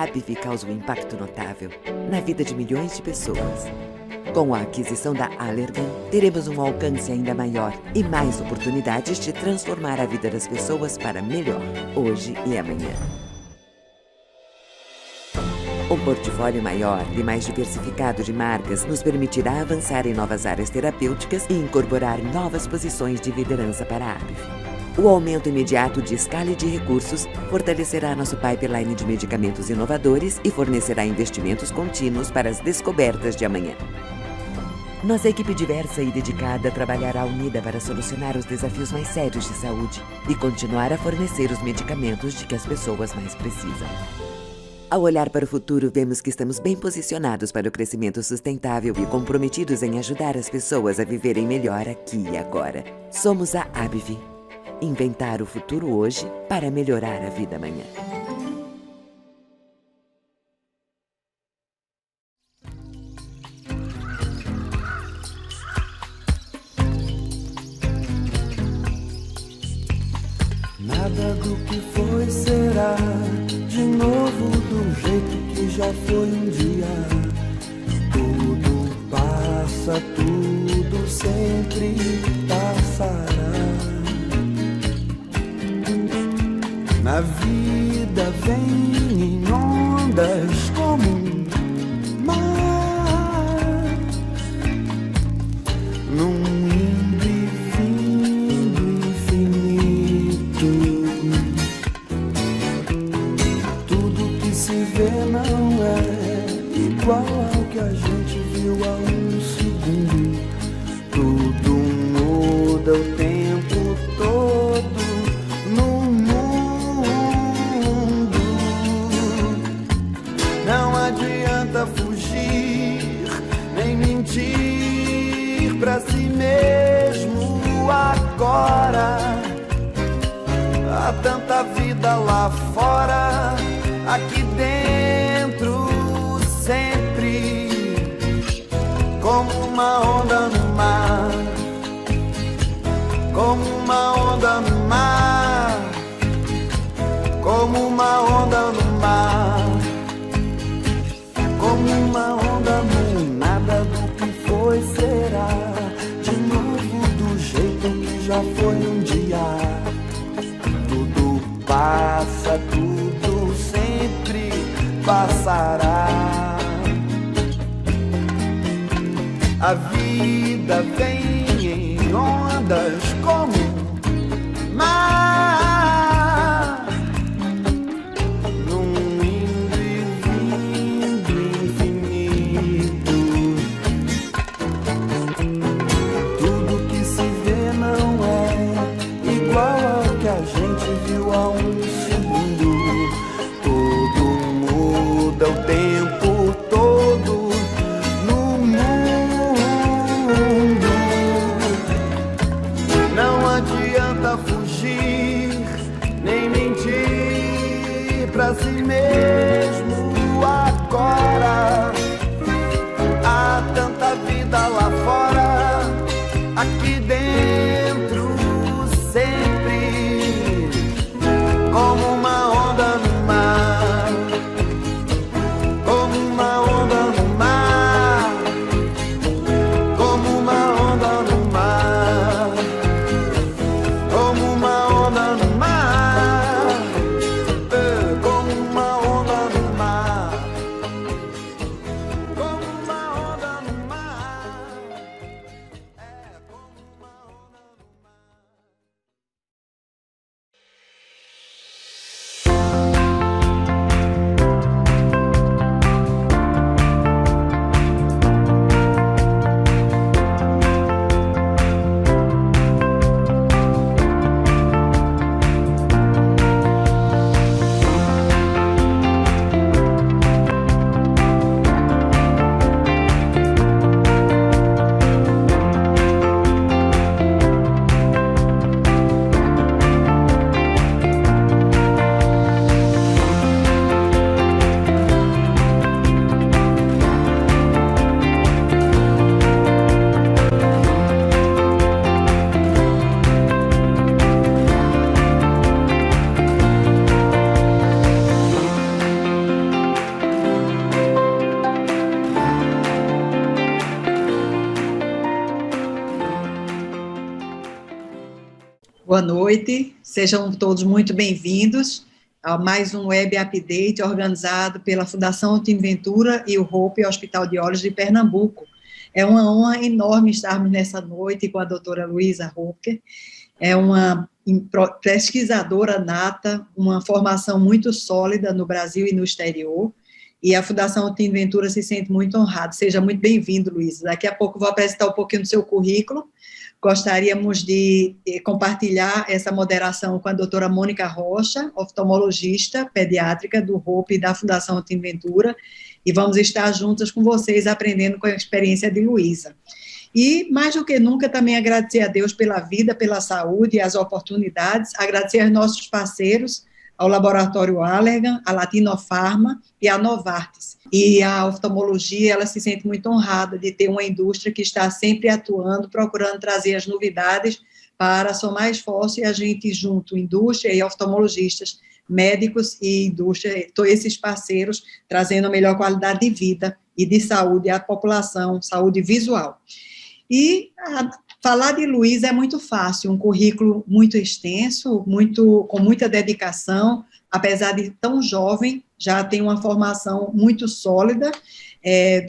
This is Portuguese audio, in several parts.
ABV causa um impacto notável na vida de milhões de pessoas. Com a aquisição da Allergan, teremos um alcance ainda maior e mais oportunidades de transformar a vida das pessoas para melhor, hoje e amanhã. Um portfólio maior e mais diversificado de marcas nos permitirá avançar em novas áreas terapêuticas e incorporar novas posições de liderança para a ABV. O aumento imediato de escala e de recursos fortalecerá nosso pipeline de medicamentos inovadores e fornecerá investimentos contínuos para as descobertas de amanhã. Nossa equipe diversa e dedicada trabalhará unida para solucionar os desafios mais sérios de saúde e continuar a fornecer os medicamentos de que as pessoas mais precisam. Ao olhar para o futuro, vemos que estamos bem posicionados para o crescimento sustentável e comprometidos em ajudar as pessoas a viverem melhor aqui e agora. Somos a ABV. Inventar o futuro hoje para melhorar a vida amanhã. Nada do que foi será de novo do jeito que já foi um dia. Tudo passa, tudo sempre passará. Na vida vem em ondas como um mar, num indo e vindo infinito. Tudo que se vê não é igual ao que a gente viu há um segundo. Tudo muda o tempo todo no mundo. Não adianta fugir nem mentir pra si mesmo agora. Há tanta vida lá fora, aqui dentro sempre, como uma onda no mar, como uma onda no mar, como uma onda no mar, como uma onda no nada do que foi será de novo do jeito que já foi um dia. Tudo passa, tudo sempre passará. A vida vem em ondas como mar, num indo e vindo infinito. Tudo que se vê não é igual ao que a gente viu há um segundo. Tudo muda o tempo todo no mundo. Não adianta fugir nem mentir pra si mesmo agora. Há tanta vida lá fora, aqui dentro sempre, como uma onda no mar, como uma onda no mar, como uma onda no mar, como uma onda no mar, como uma onda no mar, como uma onda no mar. Boa noite, sejam todos muito bem-vindos a mais um Web Update organizado pela Fundação Otino Ventura e o Hope Hospital de Olhos de Pernambuco. É uma honra enorme estarmos nessa noite com a doutora Luísa Hopker. É uma pesquisadora nata, uma formação muito sólida no Brasil e no exterior, e a Fundação Otino Ventura se sente muito honrada. Seja muito bem-vindo, Luísa. Daqui a pouco vou apresentar um pouquinho do seu currículo. Gostaríamos de compartilhar essa moderação com a doutora Mônica Rocha, oftalmologista pediátrica do Hope e da Fundação Otino Ventura, e vamos estar juntas com vocês aprendendo com a experiência de Luísa. E, mais do que nunca, também agradecer a Deus pela vida, pela saúde e as oportunidades, agradecer aos nossos parceiros, ao Laboratório Allergan, a Latinofarma e a Novartis. E a oftalmologia, ela se sente muito honrada de ter uma indústria que está sempre atuando, procurando trazer as novidades para somar esforço e a gente junto, indústria e oftalmologistas, médicos e indústria, todos esses parceiros, trazendo a melhor qualidade de vida e de saúde à população, saúde visual. E falar de Luísa é muito fácil, um currículo muito extenso, com muita dedicação, apesar de tão jovem, já tem uma formação muito sólida.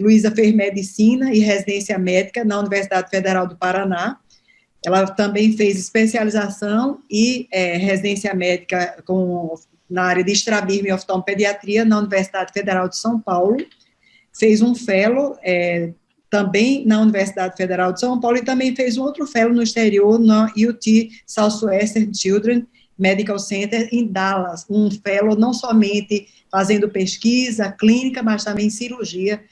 Luísa fez medicina e residência médica na Universidade Federal do Paraná. Ela também fez especialização e residência médica na área de estrabismo e oftalmopediatria na Universidade Federal de São Paulo. Fez um fellow também na Universidade Federal de São Paulo, e também fez um outro fellow no exterior, na UT Southwestern Children's Medical Center, em Dallas, um fellow não somente fazendo pesquisa clínica, mas também cirurgia.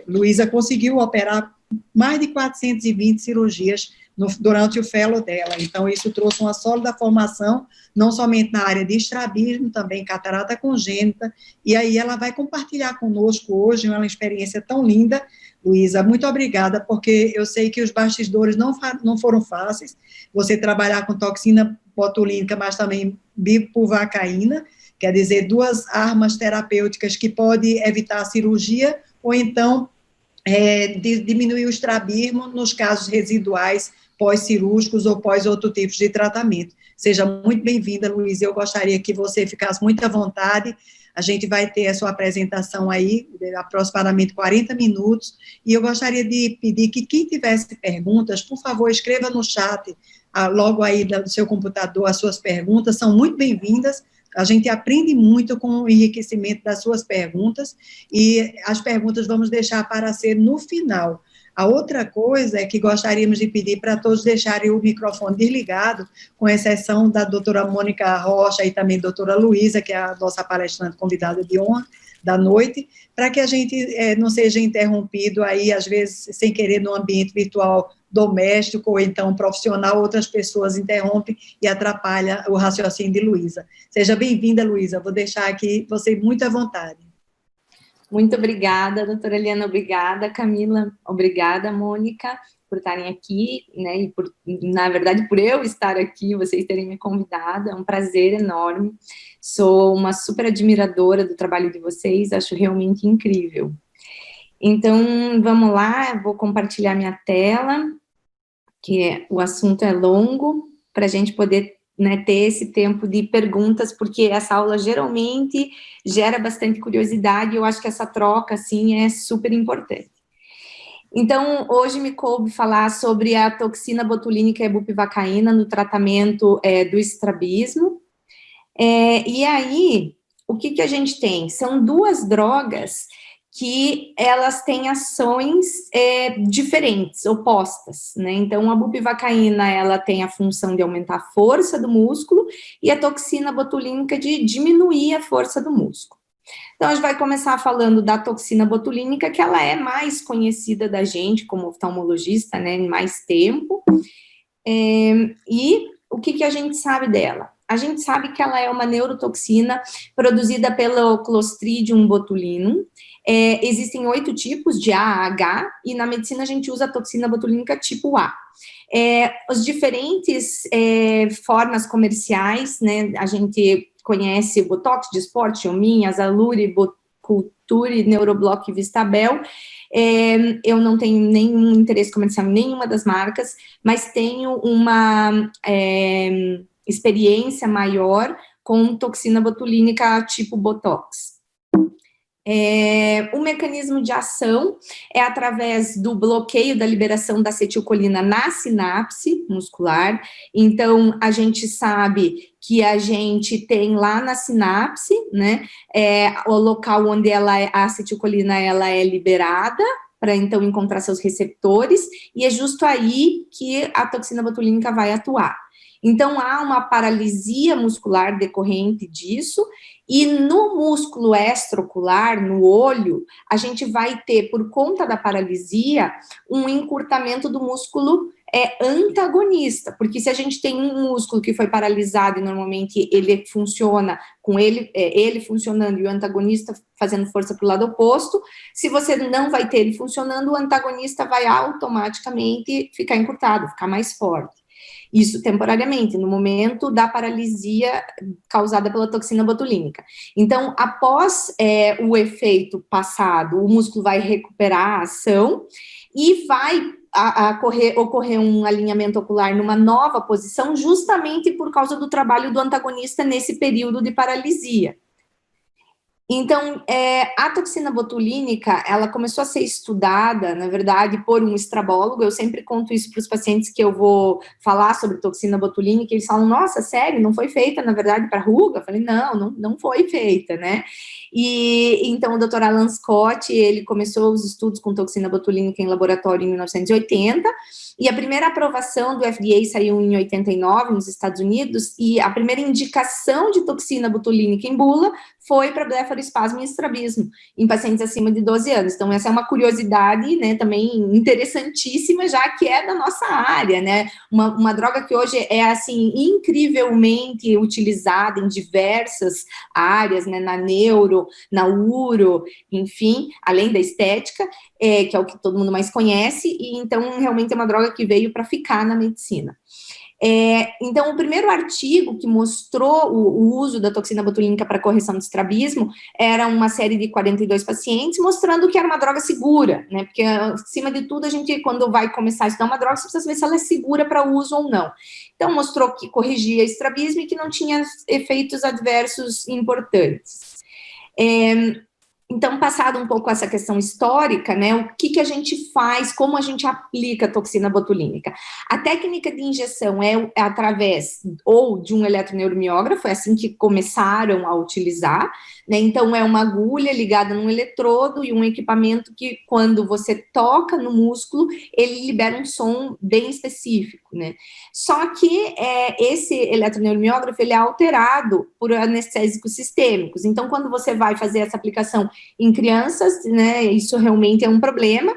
Luísa conseguiu operar mais de 420 cirurgias durante o fellow dela, então isso trouxe uma sólida formação, não somente na área de estrabismo, também catarata congênita, e aí ela vai compartilhar conosco hoje uma experiência tão linda. Luísa, muito obrigada, porque eu sei que os bastidores não foram fáceis, você trabalhar com toxina botulínica, mas também bupivacaína, quer dizer, duas armas terapêuticas que podem evitar a cirurgia, ou então diminuir o estrabismo nos casos residuais, pós-cirúrgicos ou pós outro tipo de tratamento. Seja muito bem-vinda, Luísa, eu gostaria que você ficasse muito à vontade. A gente vai ter a sua apresentação aí, aproximadamente 40 minutos, e eu gostaria de pedir que quem tivesse perguntas, por favor, escreva no chat, logo aí do seu computador, as suas perguntas, são muito bem-vindas. A gente aprende muito com o enriquecimento das suas perguntas, e as perguntas vamos deixar para ser no final. A outra coisa é que gostaríamos de pedir para todos deixarem o microfone desligado, com exceção da doutora Mônica Rocha e também da doutora Luísa, que é a nossa palestrante convidada de honra da noite, para que a gente não seja interrompido aí, às vezes, sem querer, no ambiente virtual doméstico ou então profissional, outras pessoas interrompem e atrapalham o raciocínio de Luísa. Seja bem-vinda, Luísa, vou deixar aqui você muito à vontade. Muito obrigada, doutora Eliana, obrigada, Camila, obrigada, Mônica, por estarem aqui, né, e na verdade, por eu estar aqui, vocês terem me convidado, é um prazer enorme, sou uma super admiradora do trabalho de vocês, acho realmente incrível. Então, vamos lá, vou compartilhar minha tela, que o assunto é longo, para a gente poder, né, ter esse tempo de perguntas, porque essa aula geralmente gera bastante curiosidade, e eu acho que essa troca, assim, é super importante. Então, hoje me coube falar sobre a toxina botulínica e bupivacaína no tratamento do estrabismo, e aí, o que a gente tem? São duas drogas que elas têm ações diferentes, opostas, né? Então, a bupivacaína, ela tem a função de aumentar a força do músculo e a toxina botulínica de diminuir a força do músculo. Então, a gente vai começar falando da toxina botulínica, que ela é mais conhecida da gente como oftalmologista, né, em mais tempo. E o que a gente sabe dela? A gente sabe que ela é uma neurotoxina produzida pelo Clostridium botulinum. Existem 8 tipos de AH, e na medicina a gente usa a toxina botulínica tipo A. As diferentes formas comerciais, né, a gente conhece o Botox, Dysport, Omin, Azalure, Boculture, Neuroblock e Vistabel. Eu não tenho nenhum interesse comercial em nenhuma das marcas, mas tenho uma experiência maior com toxina botulínica tipo Botox. O mecanismo de ação é através do bloqueio da liberação da acetilcolina na sinapse muscular. Então, a gente sabe que a gente tem lá na sinapse, né, o local onde a acetilcolina ela é liberada, para então encontrar seus receptores, e é justo aí que a toxina botulínica vai atuar. Então, há uma paralisia muscular decorrente disso, e no músculo extraocular, no olho, a gente vai ter, por conta da paralisia, um encurtamento do músculo antagonista, porque se a gente tem um músculo que foi paralisado e normalmente ele funciona com ele funcionando e o antagonista fazendo força para o lado oposto, se você não vai ter ele funcionando, o antagonista vai automaticamente ficar encurtado, ficar mais forte. Isso temporariamente, no momento da paralisia causada pela toxina botulínica. Então, após o efeito passado, o músculo vai recuperar a ação e vai ocorrer um alinhamento ocular numa nova posição, justamente por causa do trabalho do antagonista nesse período de paralisia. Então, a toxina botulínica, ela começou a ser estudada, na verdade, por um estrabólogo. Eu sempre conto isso para os pacientes que eu vou falar sobre toxina botulínica, eles falam, nossa, sério, não foi feita, na verdade, para ruga? Eu falei, não foi feita, né? E então, o Dr. Alan Scott, ele começou os estudos com toxina botulínica em laboratório em 1980, e a primeira aprovação do FDA saiu em 89, nos Estados Unidos, e a primeira indicação de toxina botulínica em bula foi para blefaroespasmo e estrabismo, em pacientes acima de 12 anos. Então, essa é uma curiosidade, né, também interessantíssima, já que é da nossa área, né, uma droga que hoje é, assim, incrivelmente utilizada em diversas áreas, né, na neuro, na uro, enfim, além da estética, que é o que todo mundo mais conhece, e então, realmente é uma droga que veio para ficar na medicina. Então, o primeiro artigo que mostrou o uso da toxina botulínica para correção de estrabismo era uma série de 42 pacientes, mostrando que era uma droga segura, né? Porque, acima de tudo, a gente, quando vai começar a estudar uma droga, você precisa saber se ela é segura para uso ou não. Então, mostrou que corrigia estrabismo e que não tinha efeitos adversos importantes. Então, passado um pouco essa questão histórica, né, o que a gente faz, como a gente aplica a toxina botulínica? A técnica de injeção é através ou de um eletroneuromiógrafo, é assim que começaram a utilizar, né, então é uma agulha ligada num eletrodo e um equipamento que, quando você toca no músculo, ele libera um som bem específico, né. Só que esse eletroneuromiógrafo, ele é alterado por anestésicos sistêmicos, então quando você vai fazer essa aplicação em crianças, né, isso realmente é um problema,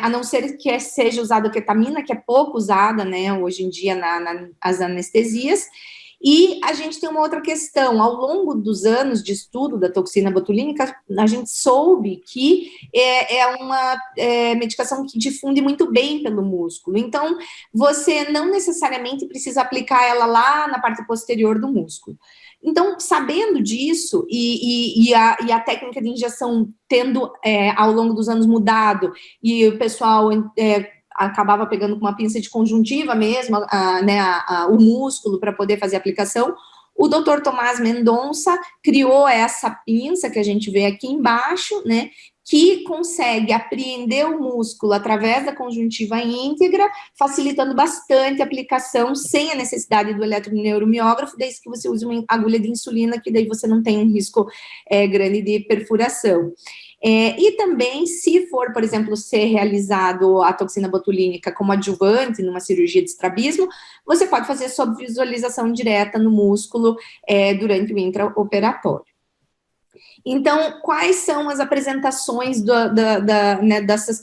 a não ser que seja usada ketamina, que é pouco usada, né, hoje em dia nas anestesias. E a gente tem uma outra questão, ao longo dos anos de estudo da toxina botulínica, a gente soube que é uma medicação que difunde muito bem pelo músculo, então você não necessariamente precisa aplicar ela lá na parte posterior do músculo. Então, sabendo disso, e a técnica de injeção tendo, ao longo dos anos, mudado, e o pessoal acabava pegando com uma pinça de conjuntiva mesmo, o músculo para poder fazer a aplicação, o Dr. Tomás Mendonça criou essa pinça que a gente vê aqui embaixo, né, que consegue apreender o músculo através da conjuntiva íntegra, facilitando bastante a aplicação sem a necessidade do eletroneuromiógrafo, desde que você use uma agulha de insulina, que daí você não tem um risco grande de perfuração. E também, se for, por exemplo, ser realizado a toxina botulínica como adjuvante numa cirurgia de estrabismo, você pode fazer sob visualização direta no músculo durante o intraoperatório. Então, quais são as apresentações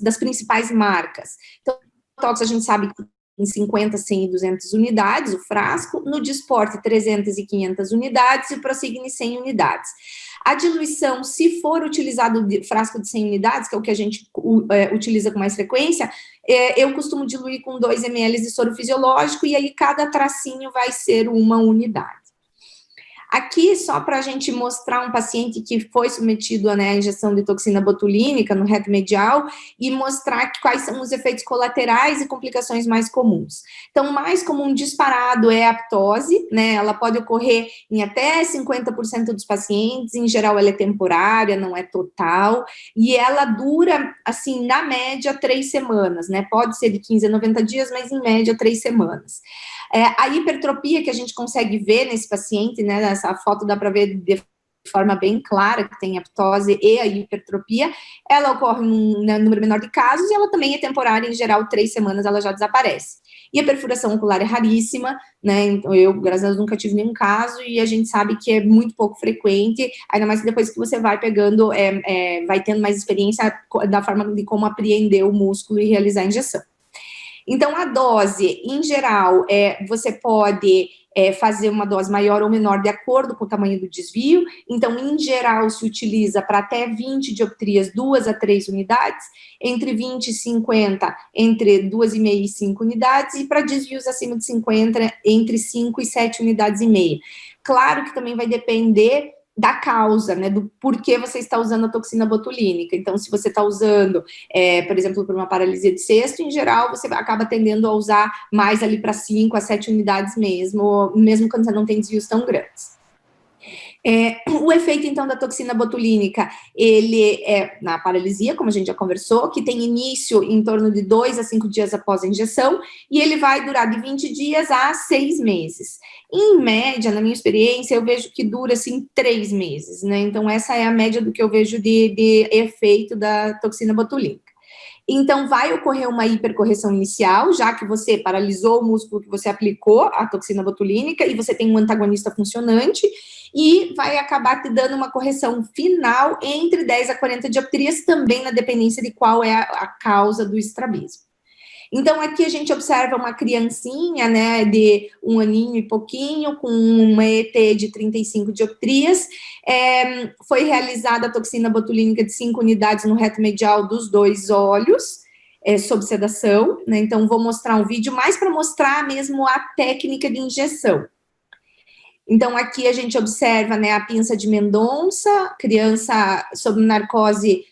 das principais marcas? Então, o Botox a gente sabe que em 50, 100 e 200 unidades, o frasco, no Dysport 300 e 500 unidades e o Prosigna 100 unidades. A diluição, se for utilizado frasco de 100 unidades, que é o que a gente utiliza com mais frequência, eu costumo diluir com 2 ml de soro fisiológico e aí cada tracinho vai ser uma unidade. Aqui, só para a gente mostrar um paciente que foi submetido à injeção de toxina botulínica no reto medial e mostrar quais são os efeitos colaterais e complicações mais comuns. Então, o mais comum disparado é a ptose, né? Ela pode ocorrer em até 50% dos pacientes, em geral ela é temporária, não é total, e ela dura, assim, na média, 3 semanas, né? Pode ser de 15 a 90 dias, mas em média 3 semanas. A hipertropia que a gente consegue ver nesse paciente, né, nessa foto dá para ver de forma bem clara que tem a ptose e a hipertropia, ela ocorre num número menor de casos e ela também é temporária, em geral, 3 semanas ela já desaparece. E a perfuração ocular é raríssima, né, então eu, graças a Deus, nunca tive nenhum caso e a gente sabe que é muito pouco frequente, ainda mais que depois que você vai pegando, vai tendo mais experiência da forma de como apreender o músculo e realizar a injeção. Então, a dose, em geral, você pode fazer uma dose maior ou menor de acordo com o tamanho do desvio. Então, em geral, se utiliza para até 20 dioptrias, 2 a 3 unidades, entre 20 e 50, entre 2,5 e 5 unidades, e para desvios acima de 50, entre 5 e 7 unidades e meia. Claro que também vai depender da causa, né, do porquê você está usando a toxina botulínica. Então, se você está usando, por exemplo, por uma paralisia de cesto, em geral, você acaba tendendo a usar mais ali para 5 a 7 unidades mesmo quando você não tem desvios tão grandes. O efeito, então, da toxina botulínica, ele é na paralisia, como a gente já conversou, que tem início em torno de 2 a 5 dias após a injeção, e ele vai durar de 20 dias a 6 meses. Em média, na minha experiência, eu vejo que dura, assim, 3 meses, né? Então, essa é a média do que eu vejo de efeito da toxina botulínica. Então, vai ocorrer uma hipercorreção inicial, já que você paralisou o músculo que você aplicou a toxina botulínica e você tem um antagonista funcionante, e vai acabar te dando uma correção final entre 10 a 40 dioptrias, também na dependência de qual é a causa do estrabismo. Então, aqui a gente observa uma criancinha, né, de 1 aninho e pouquinho, com uma ET de 35 dioptrias. Foi realizada a toxina botulínica de 5 unidades no reto medial dos 2 olhos, sob sedação, né? Então, vou mostrar um vídeo mais para mostrar mesmo a técnica de injeção. Então, aqui a gente observa, né, a pinça de Mendonça, criança sob narcose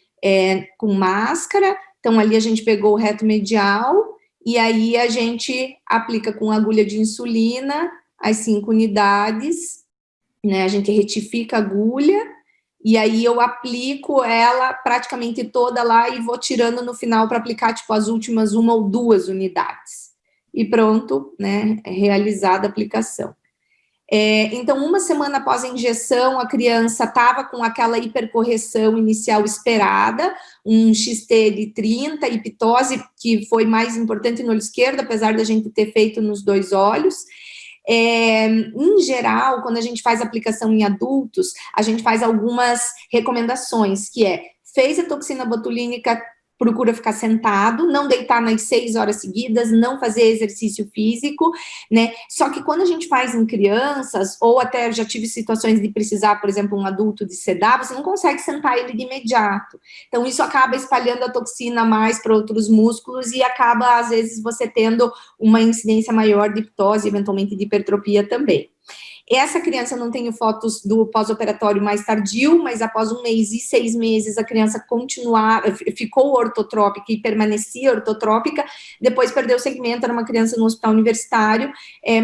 com máscara. Então, ali a gente pegou o reto medial e aí a gente aplica com agulha de insulina as 5 unidades, né? A gente retifica a agulha e aí eu aplico ela praticamente toda lá e vou tirando no final para aplicar, tipo, as últimas 1 ou 2 unidades. E pronto, né? Realizada a aplicação. Então, 1 semana após a injeção, a criança estava com aquela hipercorreção inicial esperada, um XT de 30 e ptose, que foi mais importante no olho esquerdo, apesar da gente ter feito nos 2 olhos. Em geral, quando a gente faz aplicação em adultos, a gente faz algumas recomendações, que fez a toxina botulínica, procura ficar sentado, não deitar nas 6 horas seguidas, não fazer exercício físico, né? Só que quando a gente faz em crianças, ou até já tive situações de precisar, por exemplo, um adulto de sedar, você não consegue sentar ele de imediato. Então, isso acaba espalhando a toxina mais para outros músculos e acaba, às vezes, você tendo uma incidência maior de ptose, eventualmente de hipertropia também. Essa criança, não tenho fotos do pós-operatório mais tardio, mas após 1 mês e 6 meses, a criança ficou ortotrópica e permanecia ortotrópica, depois perdeu o segmento, era uma criança no hospital universitário,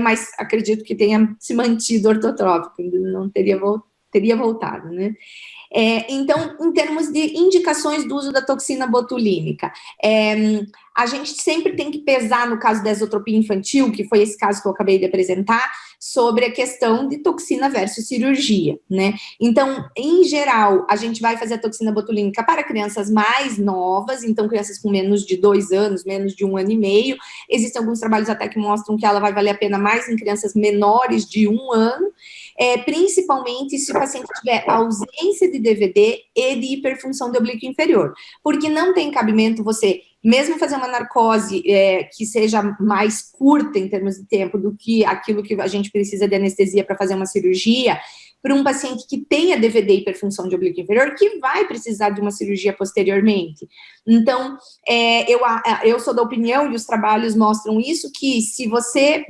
mas acredito que tenha se mantido ortotrópica, não teria voltado, né? Então, em termos de indicações do uso da toxina botulínica, a gente sempre tem que pesar, no caso da esotropia infantil, que foi esse caso que eu acabei de apresentar, sobre a questão de toxina versus cirurgia, né? Então, em geral, a gente vai fazer a toxina botulínica para crianças mais novas, então crianças com menos de 2 anos, menos de 1 ano e meio. Existem alguns trabalhos até que mostram que ela vai valer a pena mais em crianças menores de 1 ano, principalmente se o paciente tiver ausência de DVD e de hiperfunção do oblíquo inferior, porque não tem cabimento você, mesmo fazer uma narcose que seja mais curta em termos de tempo do que aquilo que a gente precisa de anestesia para fazer uma cirurgia, para um paciente que tenha DVD e hiperfunção de oblíquo inferior, que vai precisar de uma cirurgia posteriormente. Então, eu sou da opinião, e os trabalhos mostram isso, que se você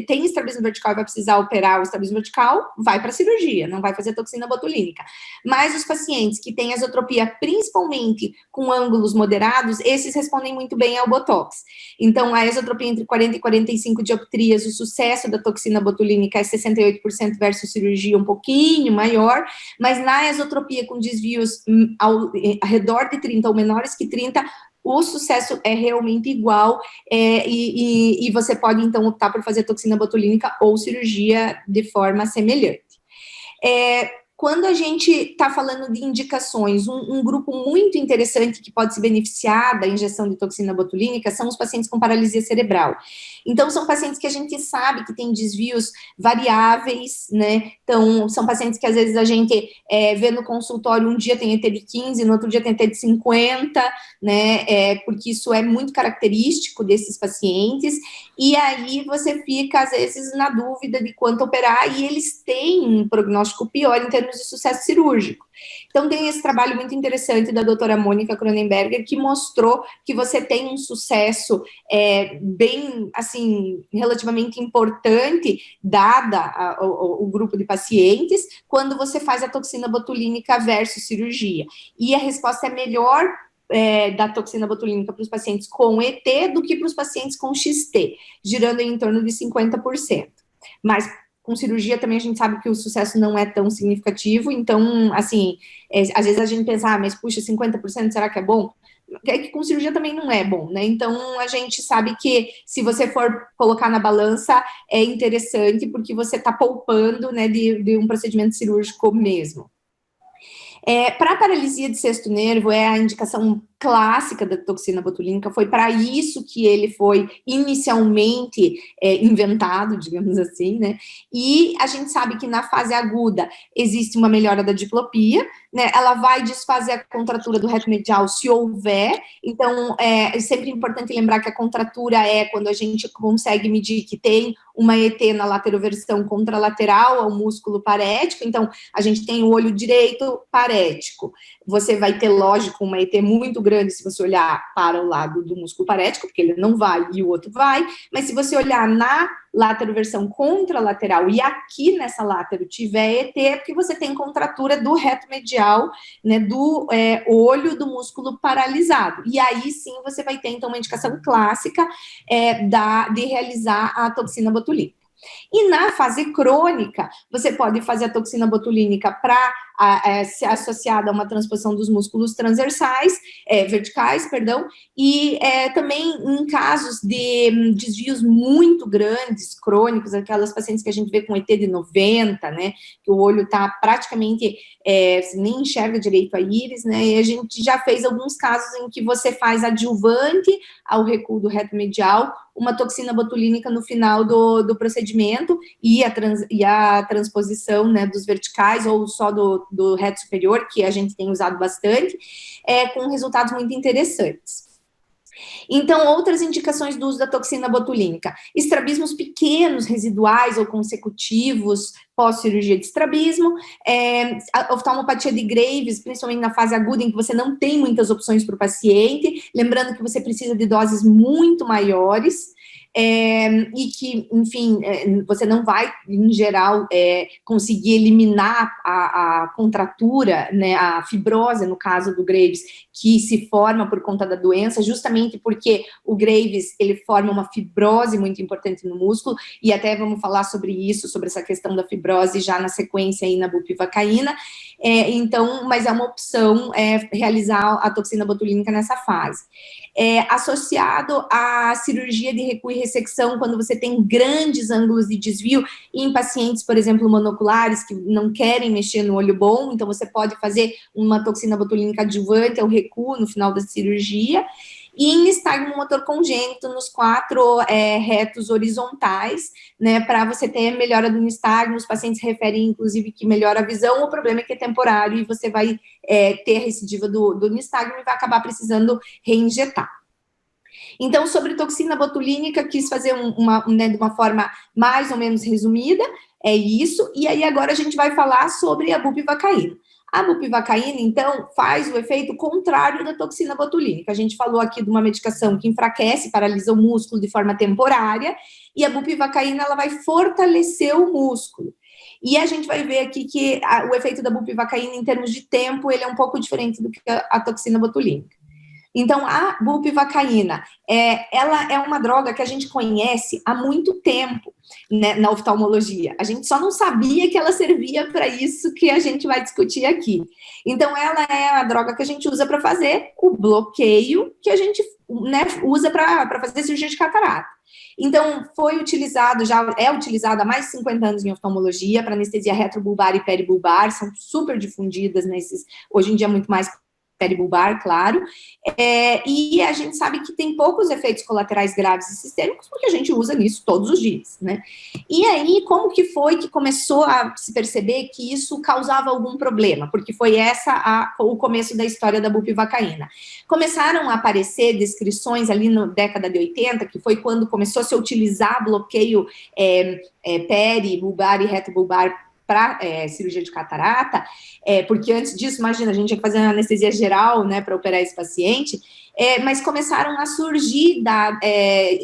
tem estrabismo vertical e vai precisar operar o estrabismo vertical, vai para a cirurgia, não vai fazer toxina botulínica. Mas os pacientes que têm esotropia, principalmente com ângulos moderados, esses respondem muito bem ao Botox. Então, a esotropia entre 40 e 45 dioptrias, o sucesso da toxina botulínica é 68% versus cirurgia um pouquinho maior, mas na esotropia com desvios ao redor de 30 ou menores que 30, o sucesso é realmente igual, e você pode, então, optar por fazer toxina botulínica ou cirurgia de forma semelhante. Quando a gente está falando de indicações, um grupo muito interessante que pode se beneficiar da injeção de toxina botulínica são os pacientes com paralisia cerebral. Então, são pacientes que a gente sabe que têm desvios variáveis, né? Então, são pacientes que às vezes a gente vê no consultório, um dia tem ET de 15, no outro dia tem ET de 50, né? Porque isso é muito característico desses pacientes, e aí você fica, às vezes, na dúvida de quanto operar, e eles têm um prognóstico pior em termos de sucesso cirúrgico. Então, tem esse trabalho muito interessante da doutora Mônica Cronenberger, que mostrou que você tem um sucesso bem, assim, relativamente importante, dada o grupo de pacientes, quando você faz a toxina botulínica versus cirurgia. E a resposta é melhor da toxina botulínica para os pacientes com ET do que para os pacientes com XT, girando em torno de 50%. Mas com cirurgia também a gente sabe que o sucesso não é tão significativo, então, assim, às vezes a gente pensa, mas puxa, 50%, será que é bom? É que com cirurgia também não é bom, né? Então, a gente sabe que se você for colocar na balança, é interessante, porque você está poupando, né, de um procedimento cirúrgico mesmo. Para a paralisia de sexto nervo, é a indicação clássica da toxina botulínica, foi para isso que ele foi inicialmente inventado, digamos assim, né? E a gente sabe que na fase aguda existe uma melhora da diplopia, né? Ela vai desfazer a contratura do reto medial se houver, então é sempre importante lembrar que a contratura é quando a gente consegue medir que tem uma ET na lateroversão contralateral ao músculo parético, então a gente tem o olho direito parético, você vai ter, lógico, uma ET muito grande se você olhar para o lado do músculo parético, porque ele não vai e o outro vai, mas se você olhar na lateroversão contralateral e aqui nessa látero tiver ET, é porque você tem contratura do reto medial, né, do olho do músculo paralisado. E aí sim você vai ter, então, uma indicação clássica de realizar a toxina botulínica. E na fase crônica, você pode fazer a toxina botulínica para ser associada a uma transposição dos músculos transversais, verticais, perdão, e também em casos de desvios muito grandes, crônicos, aquelas pacientes que a gente vê com ET de 90, né, que o olho está praticamente, nem enxerga direito a íris, né, e a gente já fez alguns casos em que você faz adjuvante ao recuo do reto medial, uma toxina botulínica no final do procedimento e a transposição, né, dos verticais ou só do reto superior, que a gente tem usado bastante, com resultados muito interessantes. Então, outras indicações do uso da toxina botulínica: estrabismos pequenos, residuais ou consecutivos pós-cirurgia de estrabismo, a oftalmopatia de Graves, principalmente na fase aguda, em que você não tem muitas opções para o paciente, lembrando que você precisa de doses muito maiores, e que, enfim, você não vai, em geral, conseguir eliminar a contratura, né, a fibrose, no caso do Graves, que se forma por conta da doença, justamente porque o Graves, ele forma uma fibrose muito importante no músculo, e até vamos falar sobre isso, sobre essa questão da fibrose já na sequência aí na bupivacaína, então, mas é uma opção realizar a toxina botulínica nessa fase. Associado à cirurgia de recuo e ressecção, quando você tem grandes ângulos de desvio em pacientes, por exemplo, monoculares, que não querem mexer no olho bom, então você pode fazer uma toxina botulínica adjuvante ao recuo no final da cirurgia. E em nistagmo motor congênito, nos 4 retos horizontais, né, para você ter melhora do nistagmo, os pacientes referem, inclusive, que melhora a visão, o problema é que é temporário e você vai ter a recidiva do nistagmo e vai acabar precisando reinjetar. Então, sobre toxina botulínica, quis fazer né, de uma forma mais ou menos resumida, é isso, e aí agora a gente vai falar sobre a bupivacaína. A bupivacaína, então, faz o efeito contrário da toxina botulínica. A gente falou aqui de uma medicação que enfraquece, paralisa o músculo de forma temporária, e a bupivacaína, ela vai fortalecer o músculo. E a gente vai ver aqui que o efeito da bupivacaína, em termos de tempo, ele é um pouco diferente do que a toxina botulínica. Então, a bupivacaína, ela é uma droga que a gente conhece há muito tempo, né, na oftalmologia. A gente só não sabia que ela servia para isso que a gente vai discutir aqui. Então, ela é a droga que a gente usa para fazer o bloqueio que a gente, né, usa para fazer cirurgia de catarata. Então, foi utilizado, já é utilizado há mais de 50 anos em oftalmologia, para anestesia retrobulbar e peribulbar, são super difundidas hoje em dia muito mais peribulbar, claro, e a gente sabe que tem poucos efeitos colaterais graves e sistêmicos, porque a gente usa nisso todos os dias, né? E aí, como que foi que começou a se perceber que isso causava algum problema? Porque foi o começo da história da bupivacaína. Começaram a aparecer descrições ali na década de 80, que foi quando começou a se utilizar bloqueio peribulbar e retrobulbar para cirurgia de catarata, porque antes disso, imagina, a gente tinha que fazer uma anestesia geral, né, para operar esse paciente, mas começaram a surgir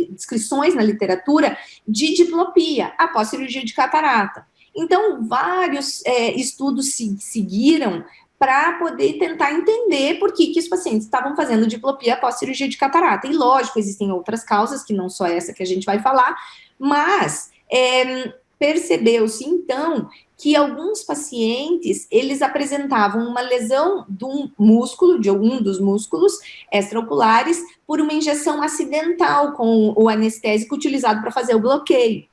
descrições na literatura de diplopia após cirurgia de catarata. Então, vários estudos seguiram para poder tentar entender por que os pacientes estavam fazendo diplopia após cirurgia de catarata. E, lógico, existem outras causas, que não só essa que a gente vai falar, mas percebeu-se, então, que alguns pacientes, eles apresentavam uma lesão de um músculo, de algum dos músculos extraoculares, por uma injeção acidental com o anestésico utilizado para fazer o bloqueio.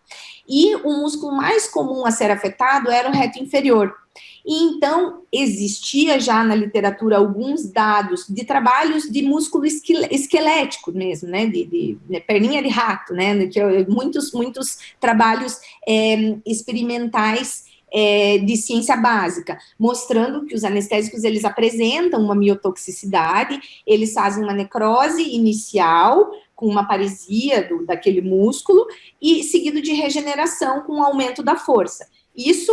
E o músculo mais comum a ser afetado era o reto inferior. E então, existia já na literatura alguns dados de trabalhos de músculo esquelético mesmo, né, de perninha de rato, né, que muitos trabalhos experimentais de ciência básica, mostrando que os anestésicos, eles apresentam uma miotoxicidade, eles fazem uma necrose inicial, com uma paresia daquele músculo, e seguido de regeneração com o aumento da força. Isso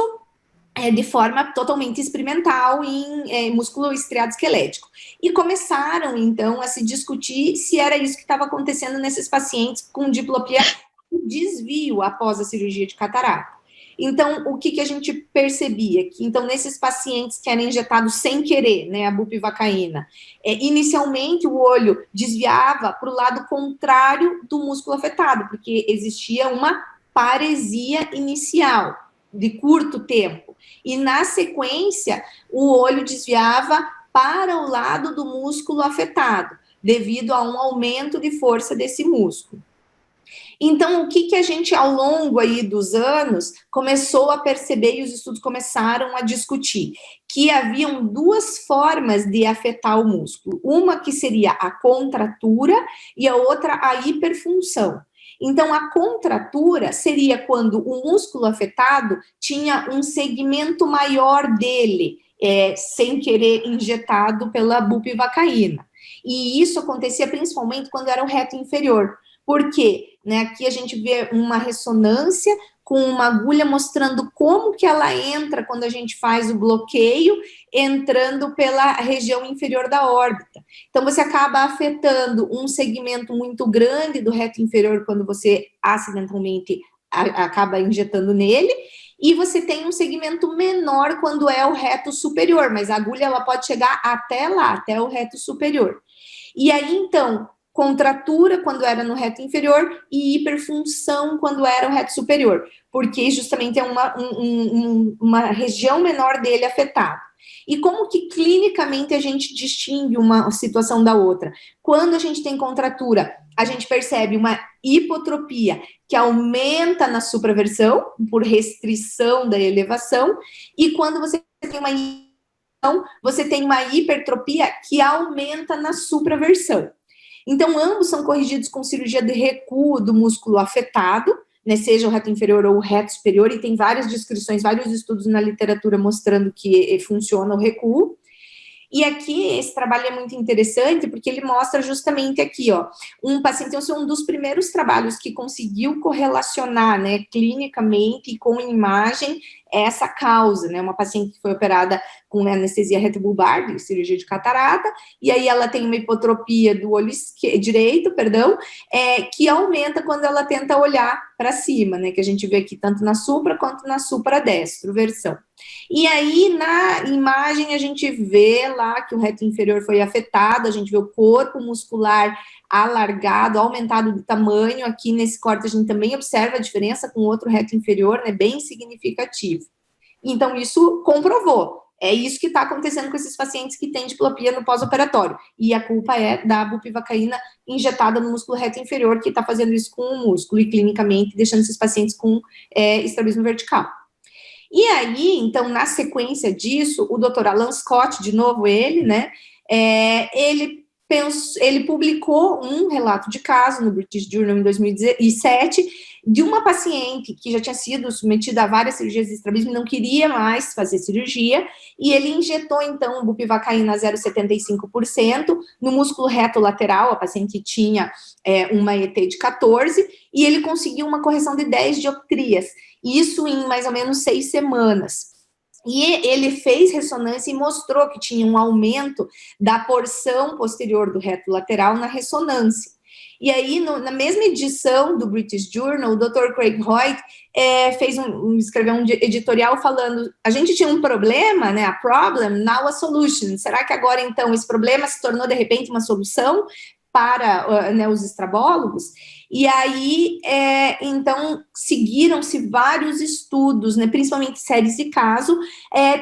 de forma totalmente experimental em músculo estriado esquelético. E começaram, então, a se discutir se era isso que estava acontecendo nesses pacientes com diplopia e desvio após a cirurgia de catarata. Então, o que a gente percebia? Que, então, nesses pacientes que eram injetados sem querer, né, a bupivacaína, inicialmente o olho desviava para o lado contrário do músculo afetado, porque existia uma paresia inicial, de curto tempo. E, na sequência, o olho desviava para o lado do músculo afetado, devido a um aumento de força desse músculo. Então, o que a gente, ao longo aí dos anos, começou a perceber e os estudos começaram a discutir? Que haviam duas formas de afetar o músculo. Uma que seria a contratura e a outra a hiperfunção. Então, a contratura seria quando o músculo afetado tinha um segmento maior dele, sem querer injetado pela bupivacaína. E isso acontecia principalmente quando era o reto inferior. Por quê? Né, aqui a gente vê uma ressonância com uma agulha mostrando como que ela entra quando a gente faz o bloqueio, entrando pela região inferior da órbita. Então, você acaba afetando um segmento muito grande do reto inferior quando você acidentalmente acaba injetando nele, e você tem um segmento menor quando é o reto superior, mas a agulha ela pode chegar até lá, até o reto superior. E aí, então, contratura quando era no reto inferior e hiperfunção quando era o reto superior, porque justamente é uma região menor dele afetada. E como que clinicamente a gente distingue uma situação da outra? Quando a gente tem contratura, a gente percebe uma hipotropia que aumenta na supraversão, por restrição da elevação, e quando você tem uma hipertropia que aumenta na supraversão. Então, ambos são corrigidos com cirurgia de recuo do músculo afetado, né, seja o reto inferior ou o reto superior, e tem várias descrições, vários estudos na literatura mostrando que funciona o recuo. E aqui, esse trabalho é muito interessante, porque ele mostra justamente aqui, ó, um paciente, então, um dos primeiros trabalhos que conseguiu correlacionar, né, clinicamente e com imagem, essa causa, né, uma paciente que foi operada com anestesia retrobulbar, de cirurgia de catarata, e aí ela tem uma hipotropia do olho direito, que aumenta quando ela tenta olhar para cima, né, que a gente vê aqui tanto na supra quanto na supra-destro versão. E aí, na imagem, a gente vê lá que o reto inferior foi afetado, a gente vê o corpo muscular alargado, aumentado de tamanho. Aqui nesse corte a gente também observa a diferença com o outro reto inferior, né, bem significativo. Então, isso comprovou. É isso que está acontecendo com esses pacientes que têm diplopia no pós-operatório. E a culpa é da bupivacaína injetada no músculo reto inferior, que está fazendo isso com o músculo e clinicamente deixando esses pacientes com estrabismo vertical. E aí, então, na sequência disso, o Dr. Alan Scott, de novo ele, né, ele publicou um relato de caso no British Journal em 2007 de uma paciente que já tinha sido submetida a várias cirurgias de estrabismo e não queria mais fazer cirurgia, e ele injetou, então, bupivacaína 0,75% no músculo reto lateral. A paciente tinha uma ET de 14, e ele conseguiu uma correção de 10 dioptrias, isso em mais ou menos 6 semanas. E ele fez ressonância e mostrou que tinha um aumento da porção posterior do reto lateral na ressonância. E aí, na mesma edição do British Journal, o Dr. Craig Hoyt escreveu um editorial falando, a gente tinha um problema, né, a problem, now a solution. Será que agora, então, esse problema se tornou, de repente, uma solução para os estrabólogos? E aí, então, seguiram-se vários estudos, né, principalmente séries de caso,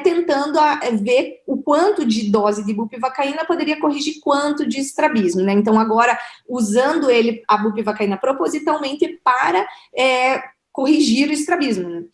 tentando ver o quanto de dose de bupivacaína poderia corrigir quanto de estrabismo, né? Então, agora, usando a bupivacaína propositalmente para corrigir o estrabismo, né?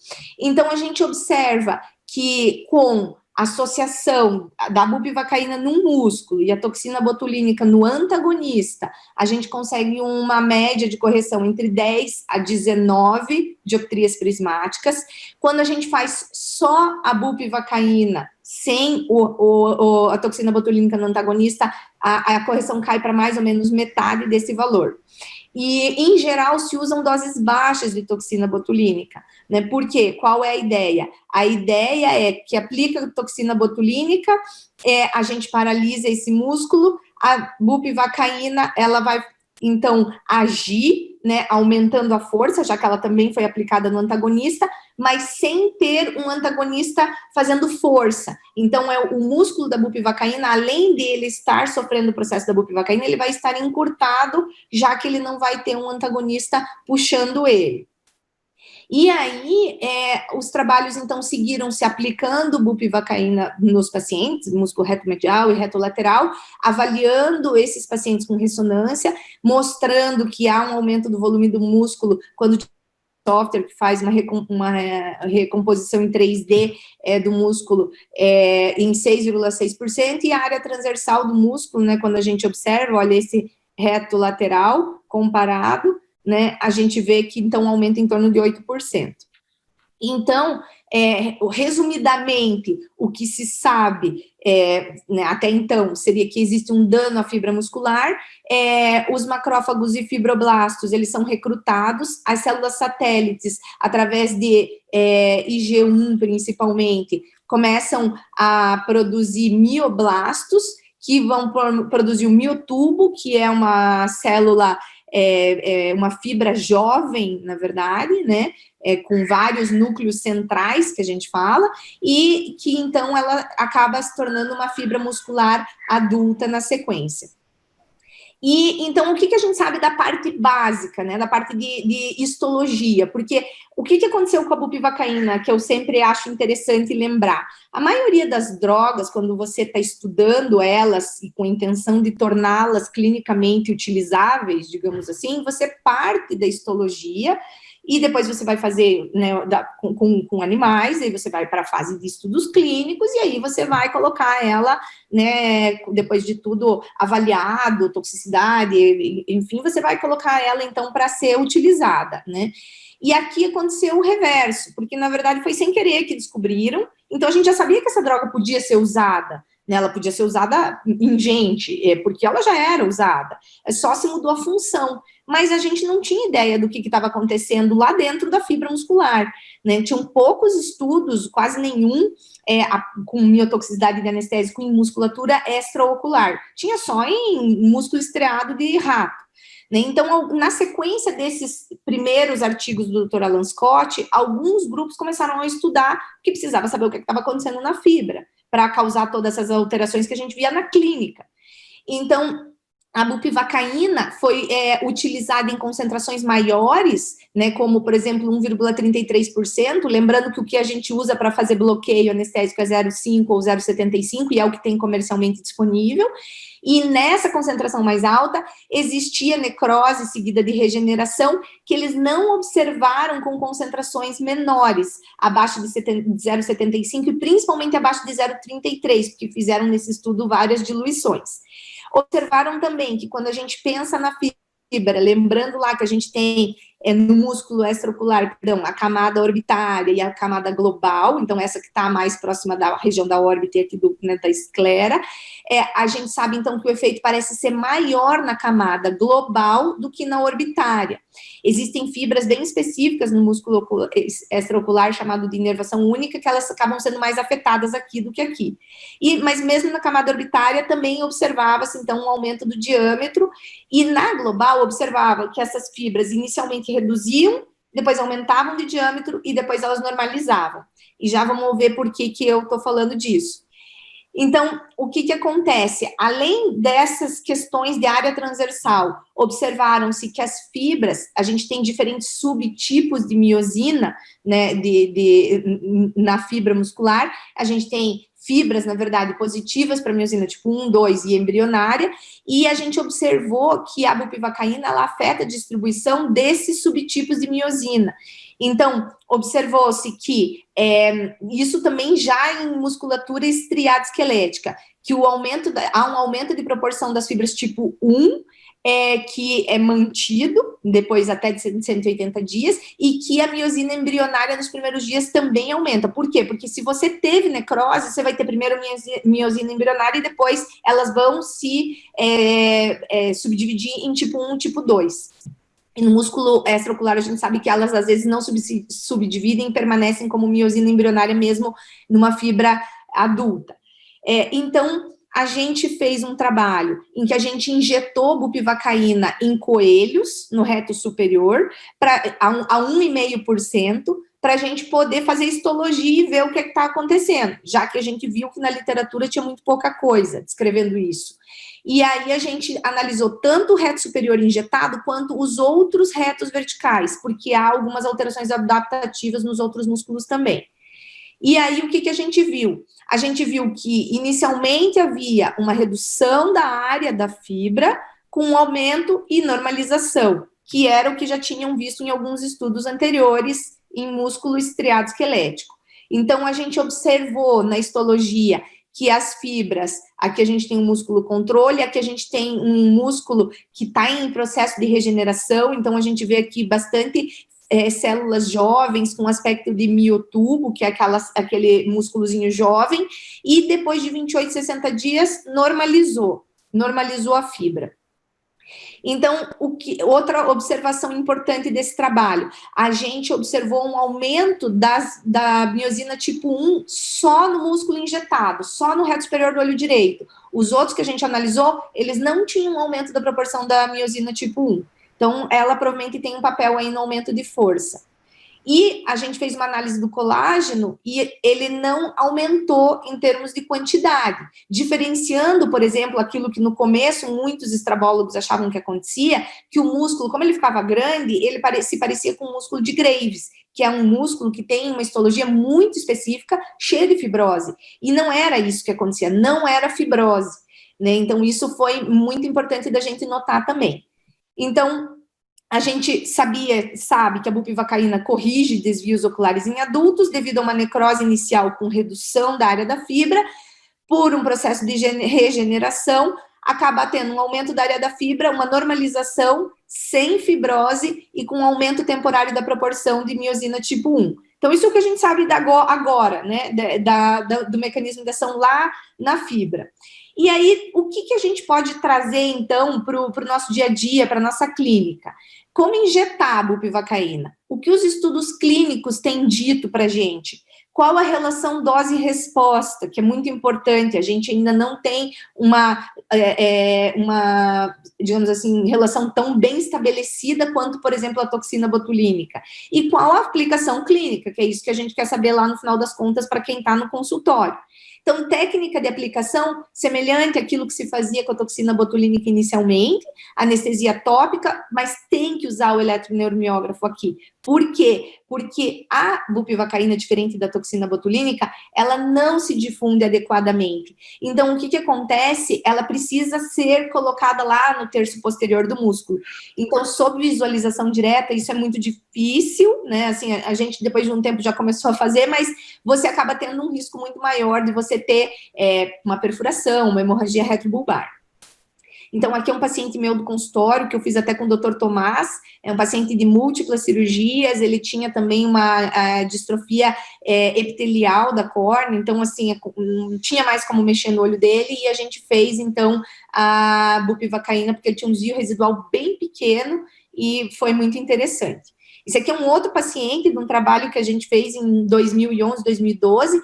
Então, a gente observa que com associação da bupivacaína no músculo e a toxina botulínica no antagonista, a gente consegue uma média de correção entre 10 a 19 dioptrias prismáticas. Quando a gente faz só a bupivacaína sem a toxina botulínica no antagonista, a correção cai para mais ou menos metade desse valor. E, em geral, se usam doses baixas de toxina botulínica, né? Por quê? Qual é a ideia? A ideia é que aplica toxina botulínica, a gente paralisa esse músculo, a bupivacaína, ela vai, então, agir, né, aumentando a força, já que ela também foi aplicada no antagonista, mas sem ter um antagonista fazendo força. Então, o músculo da bupivacaína, além dele estar sofrendo o processo da bupivacaína, ele vai estar encurtado, já que ele não vai ter um antagonista puxando ele. E aí, os trabalhos, então, seguiram se aplicando bupivacaína nos pacientes, músculo reto medial e reto lateral, avaliando esses pacientes com ressonância, mostrando que há um aumento do volume do músculo quando software que faz uma recomposição em 3D do músculo em 6,6%, e a área transversal do músculo, né, quando a gente observa, olha esse reto lateral comparado, né, a gente vê que, então, aumenta em torno de 8%. Então, resumidamente, o que se sabe, né, até então, seria que existe um dano à fibra muscular, os macrófagos e fibroblastos, eles são recrutados, as células satélites, através de IG1, principalmente, começam a produzir mioblastos, que vão produzir o miotubo, que é uma célula, uma fibra jovem, na verdade, né, com vários núcleos centrais, que a gente fala, e que, então, ela acaba se tornando uma fibra muscular adulta na sequência. E, então, o que a gente sabe da parte básica, né, da parte de histologia? Porque o que aconteceu com a bupivacaína, que eu sempre acho interessante lembrar? A maioria das drogas, quando você está estudando elas e com a intenção de torná-las clinicamente utilizáveis, digamos assim, você parte da histologia e depois você vai fazer, né, com animais, aí você vai para a fase de estudos clínicos, e aí você vai colocar ela, né, depois de tudo avaliado, toxicidade, enfim, você vai colocar ela, então, para ser utilizada, né. E aqui aconteceu o reverso, porque, na verdade, foi sem querer que descobriram, então a gente já sabia que essa droga podia ser usada, né? Ela podia ser usada em gente, porque ela já era usada, só se mudou a função, mas a gente não tinha ideia do que estava acontecendo lá dentro da fibra muscular, né? Tinham poucos estudos, quase nenhum, com miotoxicidade de anestésico em musculatura extraocular, tinha só em músculo estriado de rato, né? Então, na sequência desses primeiros artigos do Dr. Alan Scott, alguns grupos começaram a estudar que precisava saber o que estava acontecendo na fibra, para causar todas essas alterações que a gente via na clínica. Então, a bupivacaína foi utilizada em concentrações maiores, né, como, por exemplo, 1,33%, lembrando que o que a gente usa para fazer bloqueio anestésico é 0,5 ou 0,75, e é o que tem comercialmente disponível, e nessa concentração mais alta, existia necrose seguida de regeneração, que eles não observaram com concentrações menores, abaixo de 0,75 e principalmente abaixo de 0,33, porque fizeram nesse estudo várias diluições. Observaram também que quando a gente pensa na fibra, lembrando lá que a gente tem no músculo extraocular, perdão, a camada orbitária e a camada global, então essa que está mais próxima da região da órbita e aqui da esclera, a gente sabe então que o efeito parece ser maior na camada global do que na orbitária. Existem fibras bem específicas no músculo extraocular, chamado de inervação única, que elas acabam sendo mais afetadas aqui do que aqui. Mas mesmo na camada orbitária também observava-se então um aumento do diâmetro, e na global observava que essas fibras inicialmente reduziam, depois aumentavam de diâmetro e depois elas normalizavam. E já vamos ver por que eu estou falando disso. Então, o que acontece? Além dessas questões de área transversal, observaram-se que as fibras, a gente tem diferentes subtipos de miosina, né, na fibra muscular, a gente tem fibras, na verdade, positivas para miosina tipo 1, 2 e embrionária, e a gente observou que a bupivacaína, ela afeta a distribuição desses subtipos de miosina. Então, observou-se que isso também já em musculatura estriada esquelética, que há um aumento de proporção das fibras tipo 1, que é mantido depois até de 180 dias, e que a miosina embrionária nos primeiros dias também aumenta. Por quê? Porque se você teve necrose, você vai ter primeiro miosina embrionária e depois elas vão se subdividir em tipo 1 e tipo 2. E no músculo extraocular, a gente sabe que elas, às vezes, não subdividem e permanecem como miosina embrionária mesmo numa fibra adulta. Então, a gente fez um trabalho em que a gente injetou bupivacaína em coelhos, no reto superior, a 1,5%, para a gente poder fazer histologia e ver o que está acontecendo, já que a gente viu que na literatura tinha muito pouca coisa descrevendo isso. E aí a gente analisou tanto o reto superior injetado quanto os outros retos verticais, porque há algumas alterações adaptativas nos outros músculos também. E aí o que a gente viu? A gente viu que inicialmente havia uma redução da área da fibra com um aumento e normalização, que era o que já tinham visto em alguns estudos anteriores em músculo estriado esquelético. Então a gente observou na histologia que as fibras, aqui a gente tem um músculo controle, aqui a gente tem um músculo que está em processo de regeneração, então a gente vê aqui bastante células jovens com aspecto de miotubo, que é aquele músculozinho jovem, e depois de 28, 60 dias, normalizou a fibra. Então, outra observação importante desse trabalho, a gente observou um aumento da miosina tipo 1 só no músculo injetado, só no reto superior do olho direito. Os outros que a gente analisou, eles não tinham um aumento da proporção da miosina tipo 1. Então, ela provavelmente tem um papel aí no aumento de força. E a gente fez uma análise do colágeno e ele não aumentou em termos de quantidade, diferenciando, por exemplo, aquilo que no começo muitos estrabólogos achavam que acontecia, que o músculo, como ele ficava grande, ele se parecia com o músculo de Graves, que é um músculo que tem uma histologia muito específica, cheia de fibrose. E não era isso que acontecia, não era fibrose, né? Então, isso foi muito importante da gente notar também. Então, a gente sabe que a bupivacaína corrige desvios oculares em adultos devido a uma necrose inicial com redução da área da fibra, por um processo de regeneração, acaba tendo um aumento da área da fibra, uma normalização sem fibrose e com um aumento temporário da proporção de miosina tipo 1. Então, isso é o que a gente sabe agora, né, do mecanismo de ação lá na fibra. E aí, o que a gente pode trazer, então, para o nosso dia a dia, para a nossa clínica? Como injetar a bupivacaína? O que os estudos clínicos têm dito para a gente? Qual a relação dose-resposta, que é muito importante, a gente ainda não tem uma, digamos assim, relação tão bem estabelecida quanto, por exemplo, a toxina botulínica. E qual a aplicação clínica, que é isso que a gente quer saber lá no final das contas para quem está no consultório. Então, técnica de aplicação semelhante àquilo que se fazia com a toxina botulínica inicialmente, anestesia tópica, mas tem que usar o eletroneuromiógrafo aqui. Por quê? Porque a bupivacaína, diferente da toxina botulínica, ela não se difunde adequadamente. Então, o que acontece? Ela precisa ser colocada lá no terço posterior do músculo. Então, sob visualização direta, isso é muito difícil, né? Assim, a gente, depois de um tempo, já começou a fazer, mas você acaba tendo um risco muito maior de você ter uma perfuração, uma hemorragia retrobulbar. Então, aqui é um paciente meu do consultório, que eu fiz até com o Dr. Tomás, é um paciente de múltiplas cirurgias, ele tinha também uma distrofia epitelial da córnea, então, assim, não tinha mais como mexer no olho dele, e a gente fez, então, a bupivacaína, porque ele tinha um desvio residual bem pequeno, e foi muito interessante. Esse aqui é um outro paciente de um trabalho que a gente fez em 2011, 2012,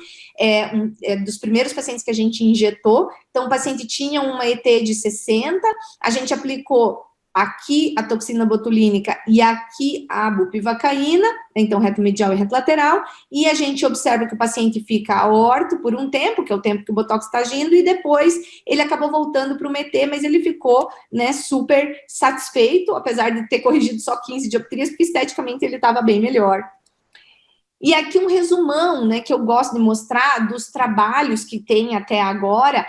dos primeiros pacientes que a gente injetou. Então, o paciente tinha uma ET de 60, a gente aplicou aqui a toxina botulínica e aqui a bupivacaína, então reto medial e reto lateral, e a gente observa que o paciente fica aorto por um tempo, que é o tempo que o botox está agindo, e depois ele acabou voltando para o ET, mas ele ficou, né, super satisfeito, apesar de ter corrigido só 15 dioptrias, porque esteticamente ele estava bem melhor. E aqui um resumão, né, que eu gosto de mostrar dos trabalhos que tem até agora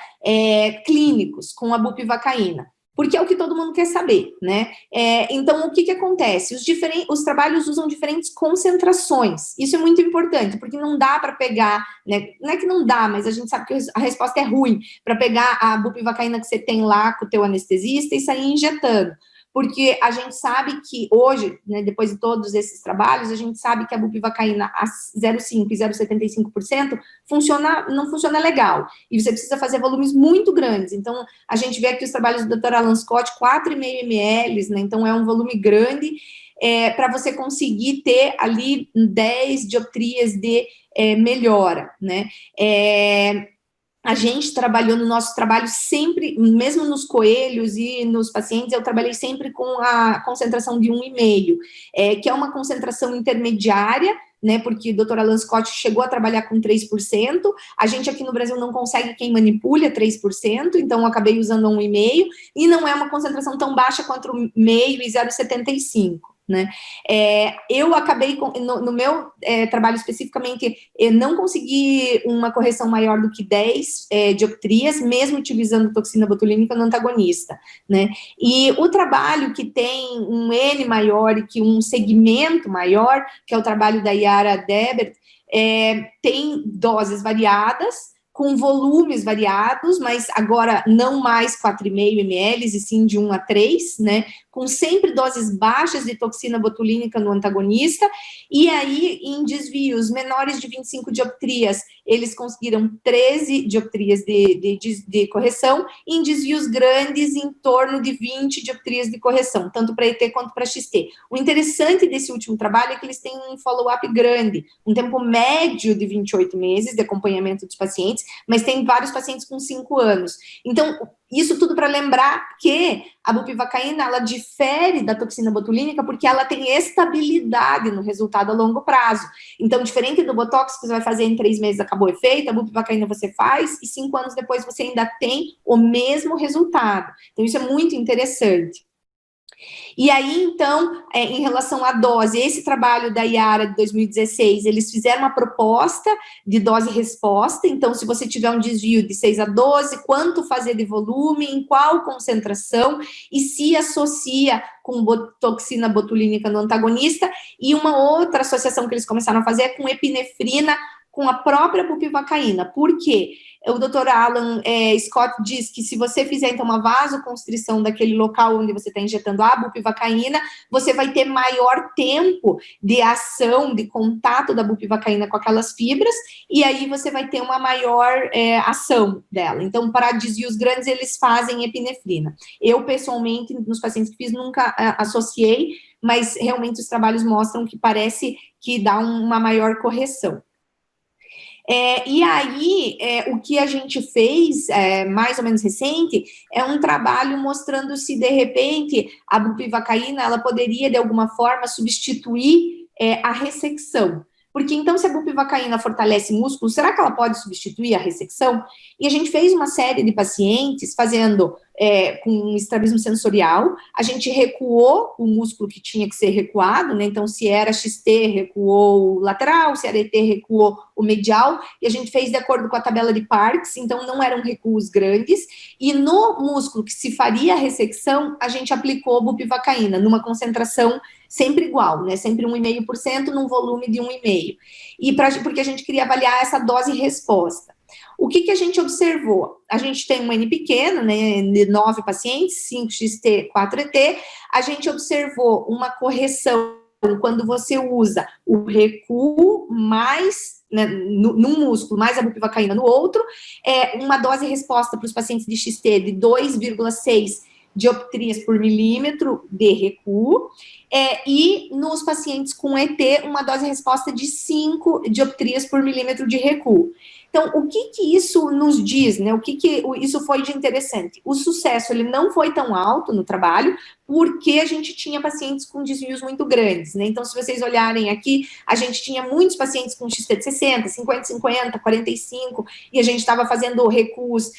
clínicos com a bupivacaína, porque é o que todo mundo quer saber, né? Então, o que acontece? Os trabalhos usam diferentes concentrações, isso é muito importante, porque não dá para pegar, né? Não é que não dá, mas a gente sabe que a resposta é ruim, para pegar a bupivacaína que você tem lá com o teu anestesista e sair injetando. Porque a gente sabe que hoje, né, depois de todos esses trabalhos, a gente sabe que a bupivacaína a 0,5% e 0,75% não funciona legal. E você precisa fazer volumes muito grandes. Então, a gente vê aqui os trabalhos do Dr. Alan Scott, 4,5 ml, né, então é um volume grande, para você conseguir ter ali 10 dioptrias de melhora, né? A gente trabalhou no nosso trabalho sempre, mesmo nos coelhos e nos pacientes, eu trabalhei sempre com a concentração de 1,5, que é uma concentração intermediária, né, porque o Dr. Alan Scott chegou a trabalhar com 3%, a gente aqui no Brasil não consegue quem manipula 3%, então eu acabei usando 1,5, e não é uma concentração tão baixa quanto 1,5 e 0,75. Né? Eu acabei, no meu trabalho especificamente, eu não consegui uma correção maior do que 10 dioptrias, mesmo utilizando toxina botulínica no antagonista, né? E o trabalho que tem um N maior e que um segmento maior, que é o trabalho da Yara Debert, tem doses variadas, com volumes variados, mas agora não mais 4,5 ml, e sim de 1 a 3, né? Com sempre doses baixas de toxina botulínica no antagonista, e aí em desvios menores de 25 dioptrias, eles conseguiram 13 dioptrias de correção, e em desvios grandes, em torno de 20 dioptrias de correção, tanto para ET quanto para XT. O interessante desse último trabalho é que eles têm um follow-up grande, um tempo médio de 28 meses de acompanhamento dos pacientes, mas tem vários pacientes com 5 anos. Então, isso tudo para lembrar que a bupivacaína, ela difere da toxina botulínica porque ela tem estabilidade no resultado a longo prazo. Então, diferente do botox que você vai fazer em 3 meses, acabou o efeito, a bupivacaína você faz e 5 anos depois você ainda tem o mesmo resultado. Então, isso é muito interessante. E aí, então, em relação à dose, esse trabalho da Yara de 2016, eles fizeram uma proposta de dose-resposta, então, se você tiver um desvio de 6 a 12, quanto fazer de volume, em qual concentração, e se associa com toxina botulínica no antagonista, e uma outra associação que eles começaram a fazer é com epinefrina, com a própria bupivacaína. Por quê? O Dr. Alan Scott diz que se você fizer, então, uma vasoconstrição daquele local onde você está injetando a bupivacaína, você vai ter maior tempo de ação, de contato da bupivacaína com aquelas fibras, e aí você vai ter uma maior ação dela. Então, para desvios grandes, eles fazem epinefrina. Eu, pessoalmente, nos pacientes que fiz, nunca associei, mas realmente os trabalhos mostram que parece que dá uma maior correção. E aí, o que a gente fez, mais ou menos recente, é um trabalho mostrando se, de repente, a bupivacaína, ela poderia, de alguma forma, substituir a ressecção. Porque, então, se a bupivacaína fortalece músculo, será que ela pode substituir a ressecção? E a gente fez uma série de pacientes fazendo com estrabismo sensorial, a gente recuou o músculo que tinha que ser recuado, né? Então, se era XT, recuou o lateral, se era ET, recuou o medial, e a gente fez de acordo com a tabela de Parks, então não eram recuos grandes, e no músculo que se faria a ressecção, a gente aplicou bupivacaína, numa concentração sempre igual, né? Sempre 1,5% num volume de 1,5%. E porque a gente queria avaliar essa dose-resposta. O que a gente observou? A gente tem um N pequeno, né, de 9 pacientes, 5XT, 4ET, a gente observou uma correção quando você usa o recuo mais, né, num músculo, mais a bupivacaína no outro, uma dose-resposta para os pacientes de XT de 2,6 dioptrias por milímetro de recuo, e nos pacientes com ET, uma dose-resposta de 5 dioptrias por milímetro de recuo. Então, o que isso nos diz, né? O que isso foi de interessante? O sucesso, ele não foi tão alto no trabalho, porque a gente tinha pacientes com desvios muito grandes, né? Então, se vocês olharem aqui, a gente tinha muitos pacientes com XT de 60, 50, 50, 45, e a gente estava fazendo recuos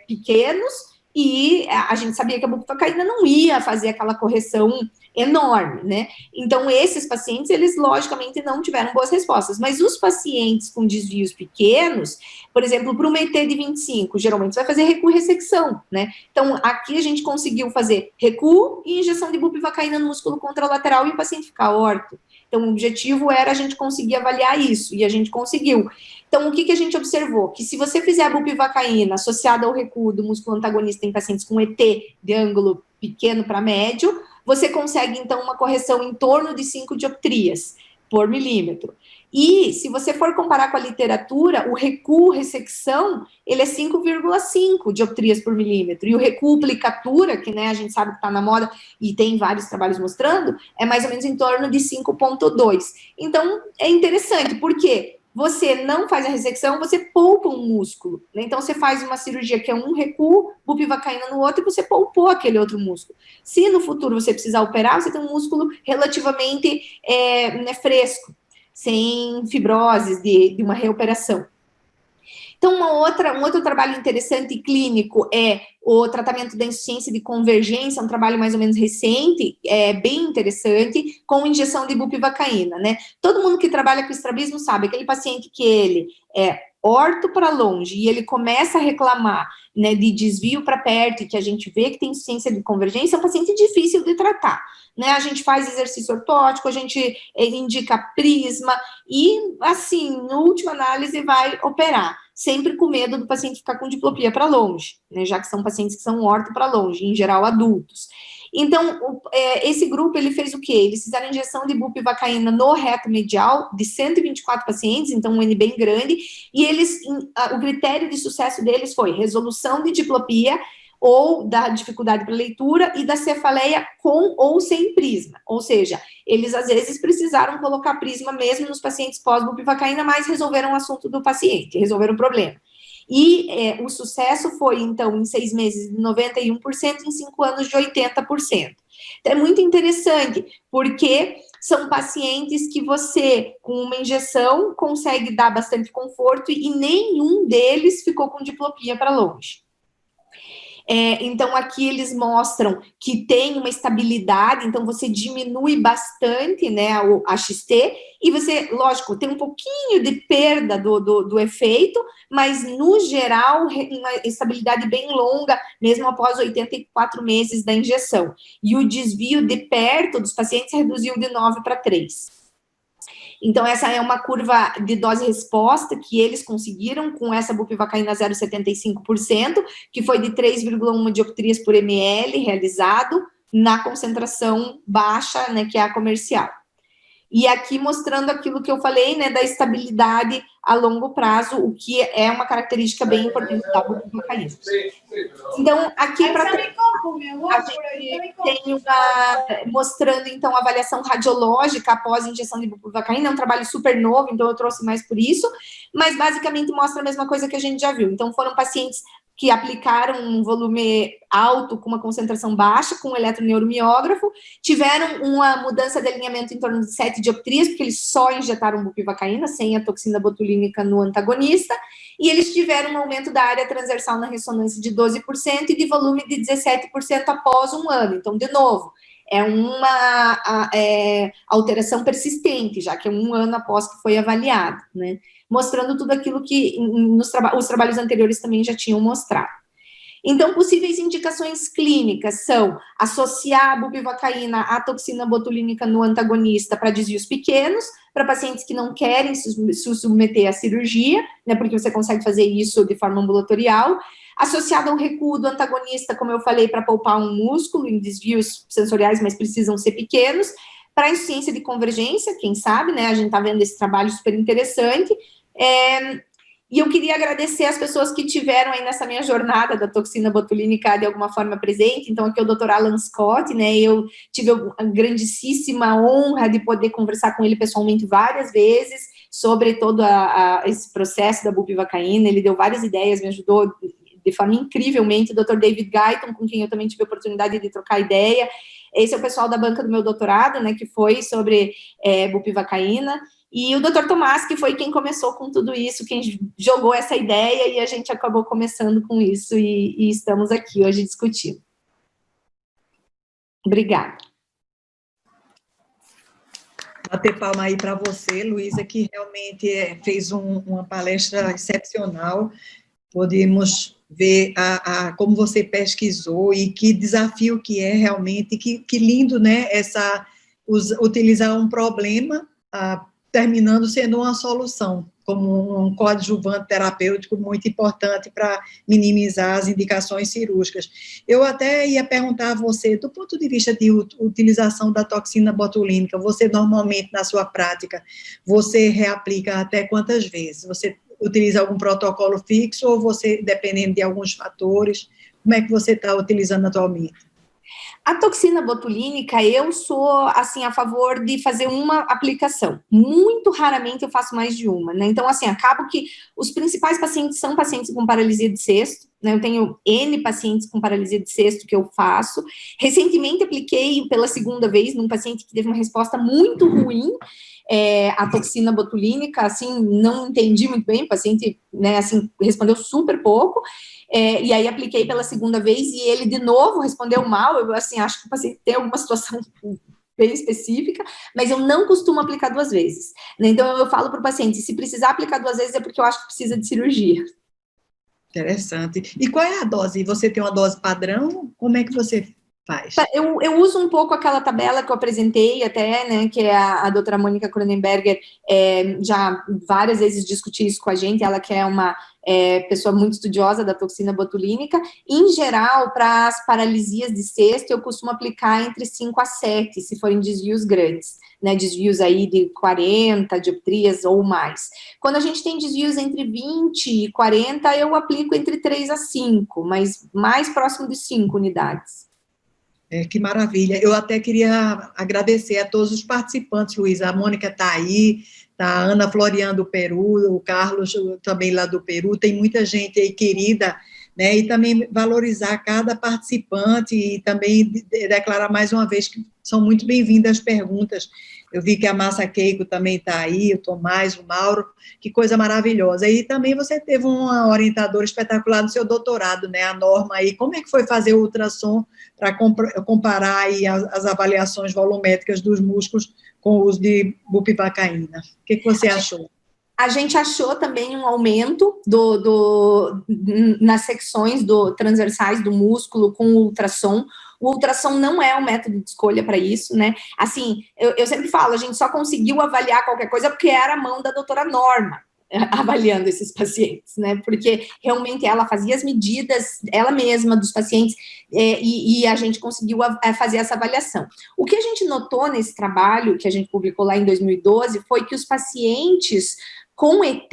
pequenos, e a gente sabia que a bupivacaína não ia fazer aquela correção enorme, né? Então, esses pacientes, eles logicamente não tiveram boas respostas, mas os pacientes com desvios pequenos, por exemplo, para uma ET de 25, geralmente vai fazer recuo e ressecção, né? Então, aqui a gente conseguiu fazer recuo e injeção de bupivacaína no músculo contralateral e o paciente ficar orto. Então, o objetivo era a gente conseguir avaliar isso, e a gente conseguiu. Então, o que a gente observou? Que se você fizer a bupivacaína associada ao recuo do músculo antagonista em pacientes com ET de ângulo pequeno para médio, você consegue, então, uma correção em torno de 5 dioptrias por milímetro. E, se você for comparar com a literatura, o recuo ressecção, ele é 5,5 dioptrias por milímetro. E o recuo plicatura, que, né, a gente sabe que está na moda e tem vários trabalhos mostrando, é mais ou menos em torno de 5,2. Então, é interessante, porque você não faz a ressecção, você poupa um músculo, né? Então, você faz uma cirurgia que é um recuo, bupivacaína no outro, e você poupou aquele outro músculo. Se no futuro você precisar operar, você tem um músculo relativamente fresco, sem fibroses de uma reoperação. Então, um outro trabalho interessante e clínico é o tratamento da insuficiência de convergência, um trabalho mais ou menos recente, bem interessante, com injeção de bupivacaína, né? Todo mundo que trabalha com estrabismo sabe, aquele paciente que ele é orto para longe e ele começa a reclamar, né, de desvio para perto, e que a gente vê que tem insuficiência de convergência, é um paciente difícil de tratar, né? A gente faz exercício ortótico, a gente indica prisma e, assim, na última análise vai operar, sempre com medo do paciente ficar com diplopia para longe, né, já que são pacientes que são orto para longe, em geral adultos. Então, esse grupo, ele fez o quê? Eles fizeram injeção de bupivacaína no reto medial de 124 pacientes, então um N bem grande, e o critério de sucesso deles foi resolução de diplopia, ou da dificuldade para leitura, e da cefaleia com ou sem prisma. Ou seja, eles às vezes precisaram colocar prisma mesmo nos pacientes pós-bupivacaína, mas resolveram o assunto do paciente, resolveram o problema. E o sucesso foi, então, em 6 meses de 91%, em 5 anos de 80%. Então, é muito interessante, porque são pacientes que você, com uma injeção, consegue dar bastante conforto, e nenhum deles ficou com diplopia para longe. Então, aqui eles mostram que tem uma estabilidade, então você diminui bastante, né, a XT, e você, lógico, tem um pouquinho de perda do efeito, mas, no geral, uma estabilidade bem longa, mesmo após 84 meses da injeção. E o desvio de perto dos pacientes reduziu de 9 para 3. Então, essa é uma curva de dose-resposta que eles conseguiram com essa bupivacaína 0,75%, que foi de 3,1 dioptrias por ml realizado na concentração baixa, né, que é a comercial. E aqui mostrando aquilo que eu falei, né, da estabilidade a longo prazo, o que é uma característica bem importante da bupivacaína. Então, aqui para a gente tem mostrando, então, a avaliação radiológica após injeção de bupivacaína, é um trabalho super novo, então eu trouxe mais por isso, mas basicamente mostra a mesma coisa que a gente já viu. Então, foram pacientes que aplicaram um volume alto com uma concentração baixa, com um eletroneuromiógrafo, tiveram uma mudança de alinhamento em torno de 7 dioptrias, porque eles só injetaram bupivacaína, sem a toxina botulínica no antagonista, e eles tiveram um aumento da área transversal na ressonância de 12% e de volume de 17% após um ano. Então, de novo, é uma alteração persistente, já que é um ano após que foi avaliado, né? Mostrando tudo aquilo que os trabalhos anteriores também já tinham mostrado. Então, possíveis indicações clínicas são associar a bupivacaína à toxina botulínica no antagonista para desvios pequenos, para pacientes que não querem se submeter à cirurgia, né, porque você consegue fazer isso de forma ambulatorial, associado ao recuo do antagonista, como eu falei, para poupar um músculo em desvios sensoriais, mas precisam ser pequenos, para insuficiência de convergência, quem sabe, né, a gente está vendo esse trabalho super interessante. E eu queria agradecer as pessoas que tiveram aí nessa minha jornada da toxina botulínica de alguma forma presente. Então, aqui é o Dr. Alan Scott, né? Eu tive a grandíssima honra de poder conversar com ele pessoalmente várias vezes sobre todo esse processo da bupivacaína. Ele deu várias ideias, me ajudou de forma incrivelmente. O Dr. David Guyton, com quem eu também tive a oportunidade de trocar ideia. Esse é o pessoal da banca do meu doutorado, né? Que foi sobre bupivacaína. E o Dr. Tomás, que foi quem começou com tudo isso, quem jogou essa ideia, e a gente acabou começando com isso, e estamos aqui hoje discutindo. Obrigada. Bater palma aí para você, Luísa, que realmente fez uma palestra excepcional. Podemos ver como você pesquisou e que desafio que é realmente, que lindo, né, utilizar um problema terminando sendo uma solução, como um coadjuvante terapêutico muito importante para minimizar as indicações cirúrgicas. Eu até ia perguntar a você, do ponto de vista de utilização da toxina botulínica, você normalmente, na sua prática, você reaplica até quantas vezes? Você utiliza algum protocolo fixo ou você, dependendo de alguns fatores, como é que você está utilizando atualmente? A toxina botulínica, eu sou, assim, a favor de fazer uma aplicação. Muito raramente eu faço mais de uma, né? Então, assim, acabo que os principais pacientes são pacientes com paralisia de cesto, né? Eu tenho N pacientes com paralisia de cesto que eu faço. Recentemente apliquei pela segunda vez num paciente que teve uma resposta muito ruim, a toxina botulínica, assim, não entendi muito bem, o paciente, né, assim, respondeu super pouco, e aí apliquei pela segunda vez, e ele, de novo, respondeu mal. Eu, assim, acho que o paciente tem alguma situação bem específica, mas eu não costumo aplicar 2 vezes, né? Então, eu falo para o paciente, se precisar aplicar 2 vezes é porque eu acho que precisa de cirurgia. Interessante. E qual é a dose? Você tem uma dose padrão? Como é que você faz? Eu uso um pouco aquela tabela que eu apresentei até, né, que é a doutora Mônica Cronenberger já várias vezes discutiu isso com a gente, ela que é uma pessoa muito estudiosa da toxina botulínica. Em geral, para as paralisias de cesto, eu costumo aplicar entre 5 a 7, se forem desvios grandes, né, desvios aí de 40 dioptrias ou mais. Quando a gente tem desvios entre 20 e 40, eu aplico entre 3 a 5, mas mais próximo de 5 unidades. Que maravilha. Eu até queria agradecer a todos os participantes, Luísa. A Mônica está aí, tá a Ana Florian do Peru, o Carlos também lá do Peru, tem muita gente aí querida, né? E também valorizar cada participante e também declarar mais uma vez que são muito bem-vindas as perguntas. Eu vi que a Massa Keiko também está aí, o Tomás, o Mauro, que coisa maravilhosa. E também você teve uma orientadora espetacular no seu doutorado, né, a Norma, aí. Como é que foi fazer o ultrassom para comparar aí as avaliações volumétricas dos músculos com o uso de bupivacaína? O que você achou? A gente achou também um aumento nas secções transversais do músculo com o ultrassom. O ultrassom não é um método de escolha para isso, né? Assim, eu sempre falo, a gente só conseguiu avaliar qualquer coisa porque era a mão da doutora Norma avaliando esses pacientes, né? Porque realmente ela fazia as medidas, ela mesma, dos pacientes, e a gente conseguiu fazer essa avaliação. O que a gente notou nesse trabalho, que a gente publicou lá em 2012, foi que os pacientes com ET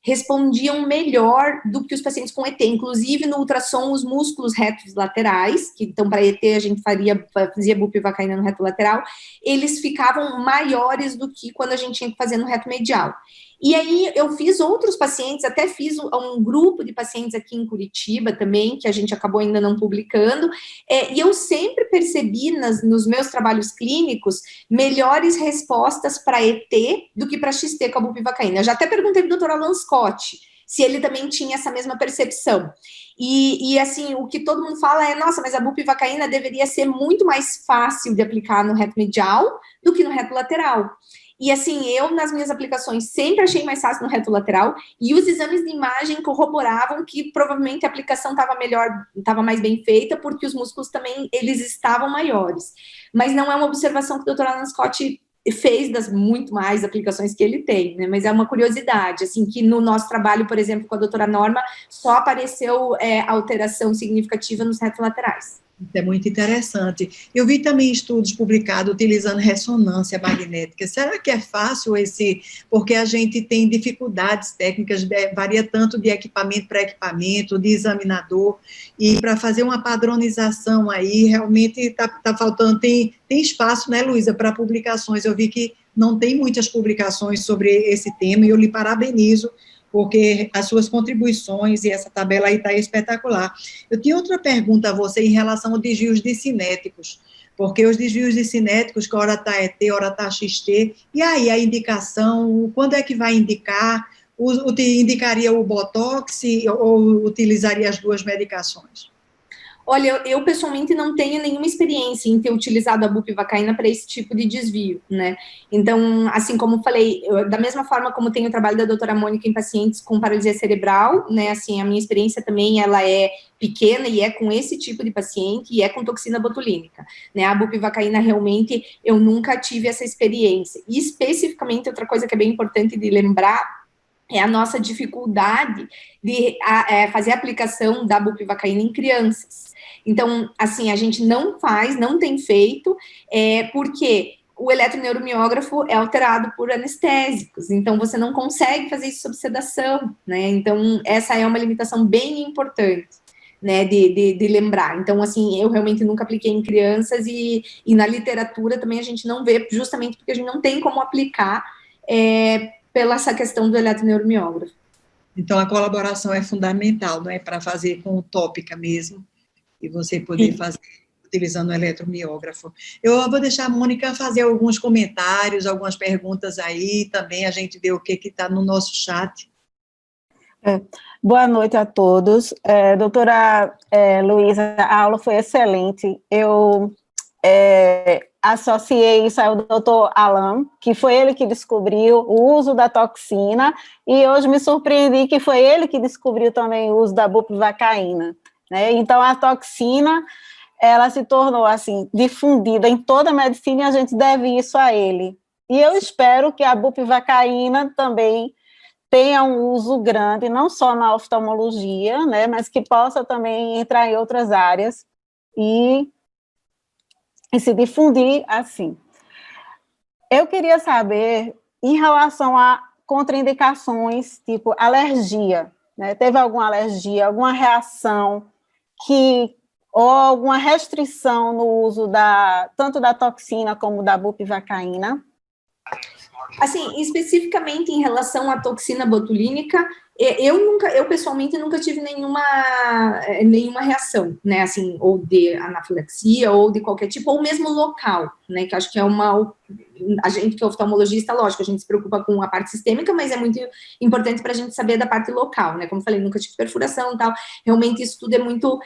respondiam melhor do que os pacientes com ET, inclusive no ultrassom, os músculos retos laterais, que então para ET a gente fazia bupivacaína no reto lateral, eles ficavam maiores do que quando a gente tinha que fazer no reto medial. E aí eu fiz outros pacientes, até fiz um grupo de pacientes aqui em Curitiba também, que a gente acabou ainda não publicando, e eu sempre percebi nos meus trabalhos clínicos melhores respostas para ET do que para XT com a bupivacaína. Eu já até perguntei para o Dr. Alan Scott se ele também tinha essa mesma percepção. E assim, o que todo mundo fala é, nossa, mas a bupivacaína deveria ser muito mais fácil de aplicar no reto medial do que no reto lateral. E assim, eu nas minhas aplicações sempre achei mais fácil no reto lateral, e os exames de imagem corroboravam que provavelmente a aplicação estava melhor, estava mais bem feita, porque os músculos também, eles estavam maiores. Mas não é uma observação que o Dr. Alan Scott fez das muito mais aplicações que ele tem, né? Mas é uma curiosidade, assim, que no nosso trabalho, por exemplo, com a doutora Norma, só apareceu alteração significativa nos retos laterais. É muito interessante. Eu vi também estudos publicados utilizando ressonância magnética. Será que é fácil porque a gente tem dificuldades técnicas, varia tanto de equipamento para equipamento, de examinador, e para fazer uma padronização aí, realmente está faltando, tem espaço, né, Luísa, para publicações. Eu vi que não tem muitas publicações sobre esse tema, e eu lhe parabenizo, porque as suas contribuições e essa tabela aí está espetacular. Eu tinha outra pergunta a você em relação aos desvios de cinéticos, porque os desvios de cinéticos, que hora está ET, hora está XT, e aí a indicação, quando é que vai indicar, indicaria o Botox ou utilizaria as duas medicações? Olha, eu pessoalmente não tenho nenhuma experiência em ter utilizado a bupivacaína para esse tipo de desvio, né? Então, assim como falei, da mesma forma como tem o trabalho da doutora Mônica em pacientes com paralisia cerebral, né? Assim, a minha experiência também, ela é pequena e é com esse tipo de paciente e é com toxina botulínica, né? A bupivacaína, realmente, eu nunca tive essa experiência. E, especificamente, outra coisa que é bem importante de lembrar é a nossa dificuldade de fazer a aplicação da bupivacaína em crianças. Então, assim, a gente não tem feito, porque o eletroneuromiógrafo é alterado por anestésicos, então você não consegue fazer isso sob sedação, né? Então, essa é uma limitação bem importante, né, de lembrar. Então, assim, eu realmente nunca apliquei em crianças, e na literatura também a gente não vê, justamente porque a gente não tem como aplicar pela essa questão do eletroneuromiógrafo. Então, a colaboração é fundamental, não é? Para fazer com tópica mesmo, e você poder fazer utilizando o eletromiógrafo. Eu vou deixar a Mônica fazer alguns comentários, algumas perguntas aí, também a gente vê o que está no nosso chat. Boa noite a todos. Doutora Luísa, a aula foi excelente. Eu associei isso ao doutor Alan, que foi ele que descobriu o uso da toxina, e hoje me surpreendi que foi ele que descobriu também o uso da bupivacaína, né? Então, a toxina, ela se tornou, assim, difundida em toda a medicina, e a gente deve isso a ele. E eu espero que a bupivacaína também tenha um uso grande, não só na oftalmologia, né, mas que possa também entrar em outras áreas e se difundir assim. Eu queria saber, em relação a contraindicações, tipo alergia, né? Teve alguma alergia, alguma reação ou alguma restrição no uso tanto da toxina como da bupivacaína? Assim, especificamente em relação à toxina botulínica, eu pessoalmente nunca tive nenhuma reação, né, assim, ou de anafilaxia, ou de qualquer tipo, ou mesmo local, né, que acho que a gente que é oftalmologista, lógico, a gente se preocupa com a parte sistêmica, mas é muito importante para a gente saber da parte local, né, como eu falei, nunca tive perfuração e tal, realmente isso tudo é muito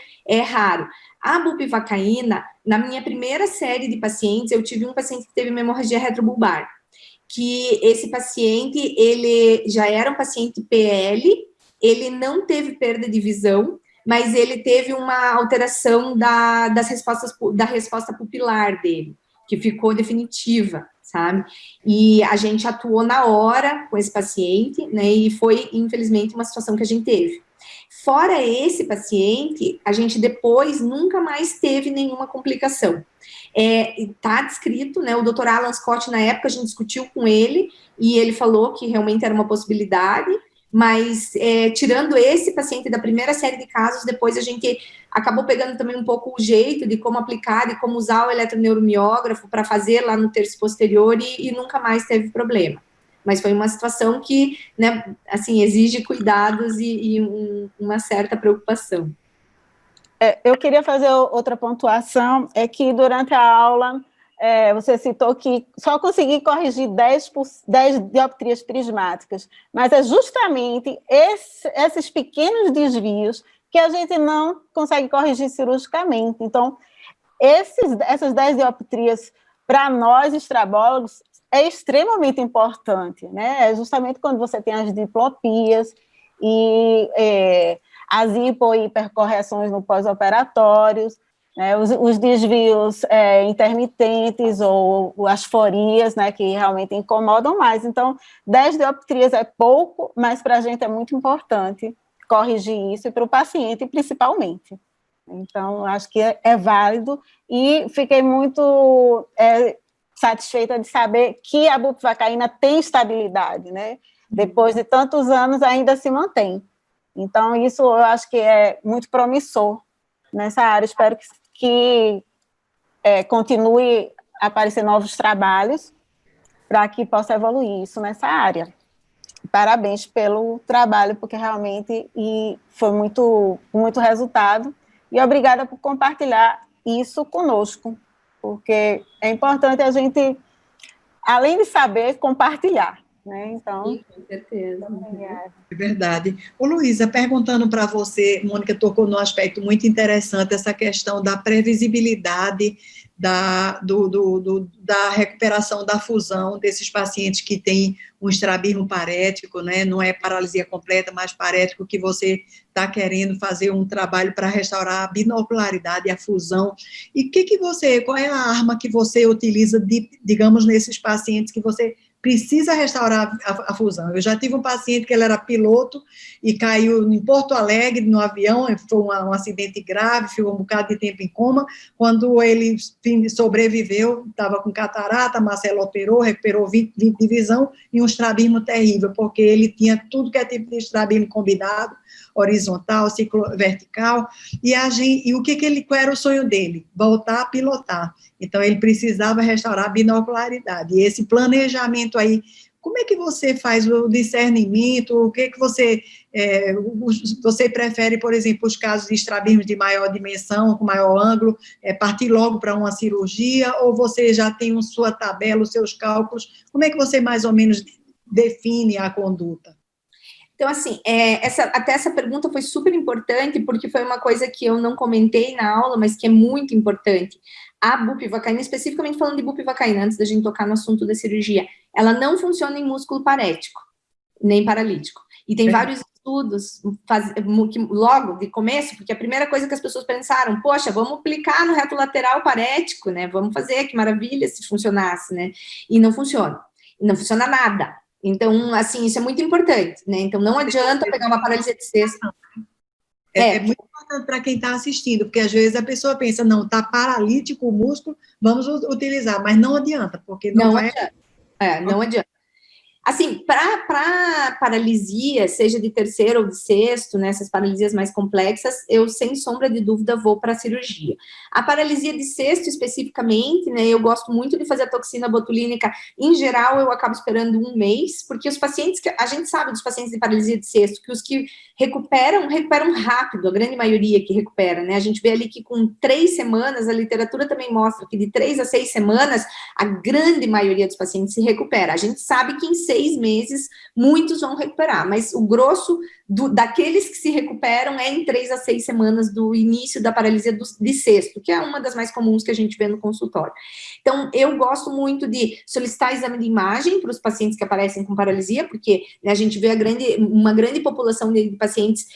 raro. A bupivacaína, na minha primeira série de pacientes, eu tive um paciente que teve uma hemorragia retrobulbar. que esse paciente, ele já era um paciente PL, ele não teve perda de visão, mas ele teve uma alteração da resposta pupilar dele, que ficou definitiva, sabe? E a gente atuou na hora com esse paciente, né? E foi, infelizmente, uma situação que a gente teve. Fora esse paciente, a gente depois nunca mais teve nenhuma complicação. Tá descrito, né? O Dr. Alan Scott, na época, a gente discutiu com ele, e ele falou que realmente era uma possibilidade, mas tirando esse paciente da primeira série de casos, depois a gente acabou pegando também um pouco o jeito de como aplicar, de como usar o eletroneuromiógrafo para fazer lá no terço posterior e nunca mais teve problema. Mas foi uma situação que, né, assim, exige cuidados e uma certa preocupação. Eu queria fazer outra pontuação, é que durante a aula você citou que só consegui corrigir 10 dioptrias prismáticas, mas é justamente esses pequenos desvios que a gente não consegue corrigir cirurgicamente. Então, essas 10 dioptrias, para nós, estrabólogos, é extremamente importante, né? É justamente quando você tem as diplopias e as hipo- e hipercorreções no pós-operatórios, né, os desvios intermitentes ou as forias, né, que realmente incomodam mais. Então, 10 dioptrias é pouco, mas para a gente é muito importante corrigir isso, e para o paciente principalmente. Então, acho que é válido, e fiquei muito satisfeita de saber que a bupivacaína tem estabilidade, né? Depois de tantos anos ainda se mantém. Então, isso eu acho que é muito promissor nessa área. Espero que continue a aparecer novos trabalhos para que possa evoluir isso nessa área. Parabéns pelo trabalho, porque realmente foi muito resultado, e obrigada por compartilhar isso conosco, porque é importante a gente, além de saber, compartilhar, né? Então, sim, com certeza. É verdade. Ô, Luísa, perguntando para você, Mônica tocou num aspecto muito interessante, essa questão da previsibilidade da recuperação da fusão desses pacientes que têm um estrabismo parético, né? Não é paralisia completa, mas parético, que você está querendo fazer um trabalho para restaurar a binocularidade e a fusão. E qual é a arma que você utiliza, digamos, nesses pacientes que você precisa restaurar a fusão? Eu já tive um paciente que ele era piloto e caiu em Porto Alegre, no avião, foi um acidente grave, ficou um bocado de tempo em coma. Quando ele sobreviveu, estava com catarata, Marcelo operou, recuperou 20 de visão e um estrabismo terrível, porque ele tinha tudo que é tipo de estrabismo combinado, horizontal, ciclo vertical, qual era o sonho dele? Voltar a pilotar. Então, ele precisava restaurar a binocularidade. E esse planejamento aí, como é que você faz o discernimento? O que você prefere, por exemplo, os casos de estrabismos de maior dimensão, com maior ângulo, partir logo para uma cirurgia, ou você já tem sua tabela, os seus cálculos? Como é que você mais ou menos define a conduta? Então, assim, até essa pergunta foi super importante, porque foi uma coisa que eu não comentei na aula, mas que é muito importante. A bupivacaína, especificamente falando de bupivacaína, antes da gente tocar no assunto da cirurgia, ela não funciona em músculo parético, nem paralítico. E tem vários estudos, que logo de começo, porque a primeira coisa que as pessoas pensaram, poxa, vamos aplicar no reto lateral parético, né? Vamos fazer, que maravilha se funcionasse, né? E não funciona. Não funciona nada. Então, assim, isso é muito importante, né? Então, não adianta pegar uma paralisia de cesto. É muito importante para quem está assistindo, porque às vezes a pessoa pensa, não, está paralítico o músculo, vamos utilizar, mas não adianta, porque não adianta. Não adianta. Assim, para paralisia, seja de terceiro ou de sexto, né, essas paralisias mais complexas, eu, sem sombra de dúvida, vou para a cirurgia. A paralisia de sexto, especificamente, né, eu gosto muito de fazer a toxina botulínica. Em geral, eu acabo esperando um mês, porque os pacientes, a gente sabe dos pacientes de paralisia de sexto, que os que recuperam rápido, a grande maioria que recupera, né, a gente vê ali que com 3 semanas, a literatura também mostra que de 3 a 6 semanas, a grande maioria dos pacientes se recupera. A gente sabe que em 6 meses, muitos vão recuperar, mas o grosso daqueles que se recuperam é em 3 a 6 semanas do início da paralisia de sexto, que é uma das mais comuns que a gente vê no consultório. Então, eu gosto muito de solicitar exame de imagem para os pacientes que aparecem com paralisia, porque, né, a gente vê uma grande população de pacientes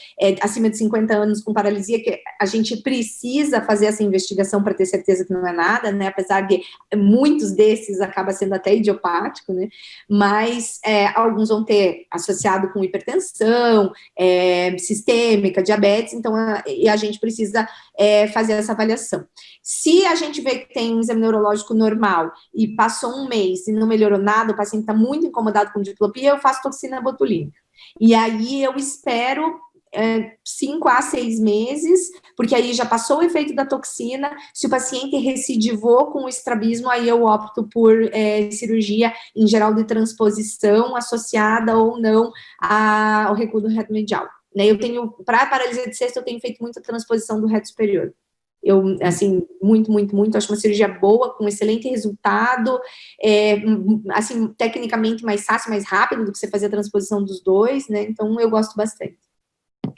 acima de 50 anos com paralisia, que a gente precisa fazer essa investigação para ter certeza que não é nada, né, apesar de muitos desses acaba sendo até idiopático, né, mas alguns vão ter associado com hipertensão, sistêmica, diabetes, então a gente precisa fazer essa avaliação. Se a gente vê que tem um exame neurológico normal e passou um mês e não melhorou nada, o paciente está muito incomodado com diplopia, eu faço toxina botulínica. E aí eu espero 5 a 6 meses, porque aí já passou o efeito da toxina. Se o paciente recidivou com o estrabismo, aí eu opto por cirurgia, em geral, de transposição, associada ou não ao recuo do reto medial. Né, para a paralisia de sexta, eu tenho feito muita transposição do reto superior. Eu, assim, muito, acho uma cirurgia boa, com excelente resultado, assim, tecnicamente mais fácil, mais rápido do que você fazer a transposição dos dois, né, então eu gosto bastante.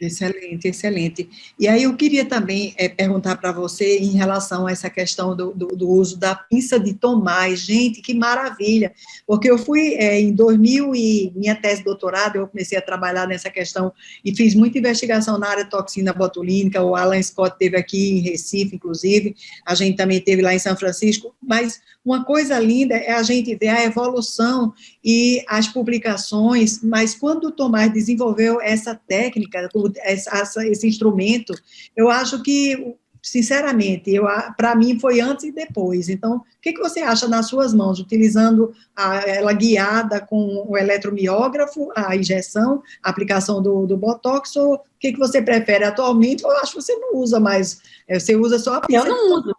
Excelente, excelente. E aí eu queria também perguntar para você em relação a essa questão do uso da pinça de Tomás. Gente, que maravilha! Porque eu fui em 2000 e minha tese de doutorado, eu comecei a trabalhar nessa questão e fiz muita investigação na área de toxina botulínica. O Alan Scott teve aqui em Recife, inclusive, a gente também teve lá em São Francisco, mas uma coisa linda é a gente ver a evolução e as publicações, mas quando o Tomás desenvolveu essa técnica, esse instrumento, eu acho que, sinceramente, para mim foi antes e depois. Então, o que você acha nas suas mãos, utilizando ela guiada com o eletromiógrafo, a injeção, a aplicação do Botox, ou o que você prefere atualmente? Eu acho que você não usa mais, você usa só a pinça. Eu não uso.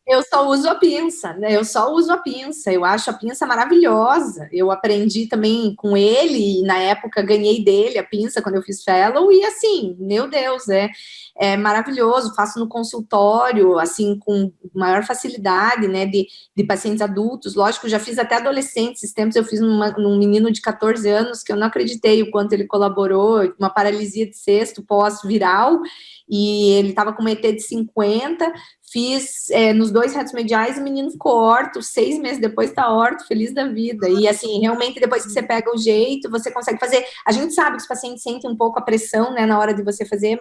Eu só uso a pinça, né? Eu só uso a pinça. Eu acho a pinça maravilhosa. Eu aprendi também com ele, e na época ganhei dele a pinça quando eu fiz fellow, e assim, meu Deus, é maravilhoso. Faço no consultório, assim, com maior facilidade, né? De pacientes adultos. Lógico, já fiz até adolescentes. Esses tempos eu fiz num menino de 14 anos, que eu não acreditei o quanto ele colaborou, uma paralisia de sexto pós-viral, e ele estava com uma ET de 50, fiz nos 2 retos mediais, o menino ficou orto, 6 meses depois está orto, feliz da vida, e assim, realmente depois que você pega o jeito, você consegue fazer, a gente sabe que os pacientes sentem um pouco a pressão, né, na hora de você fazer,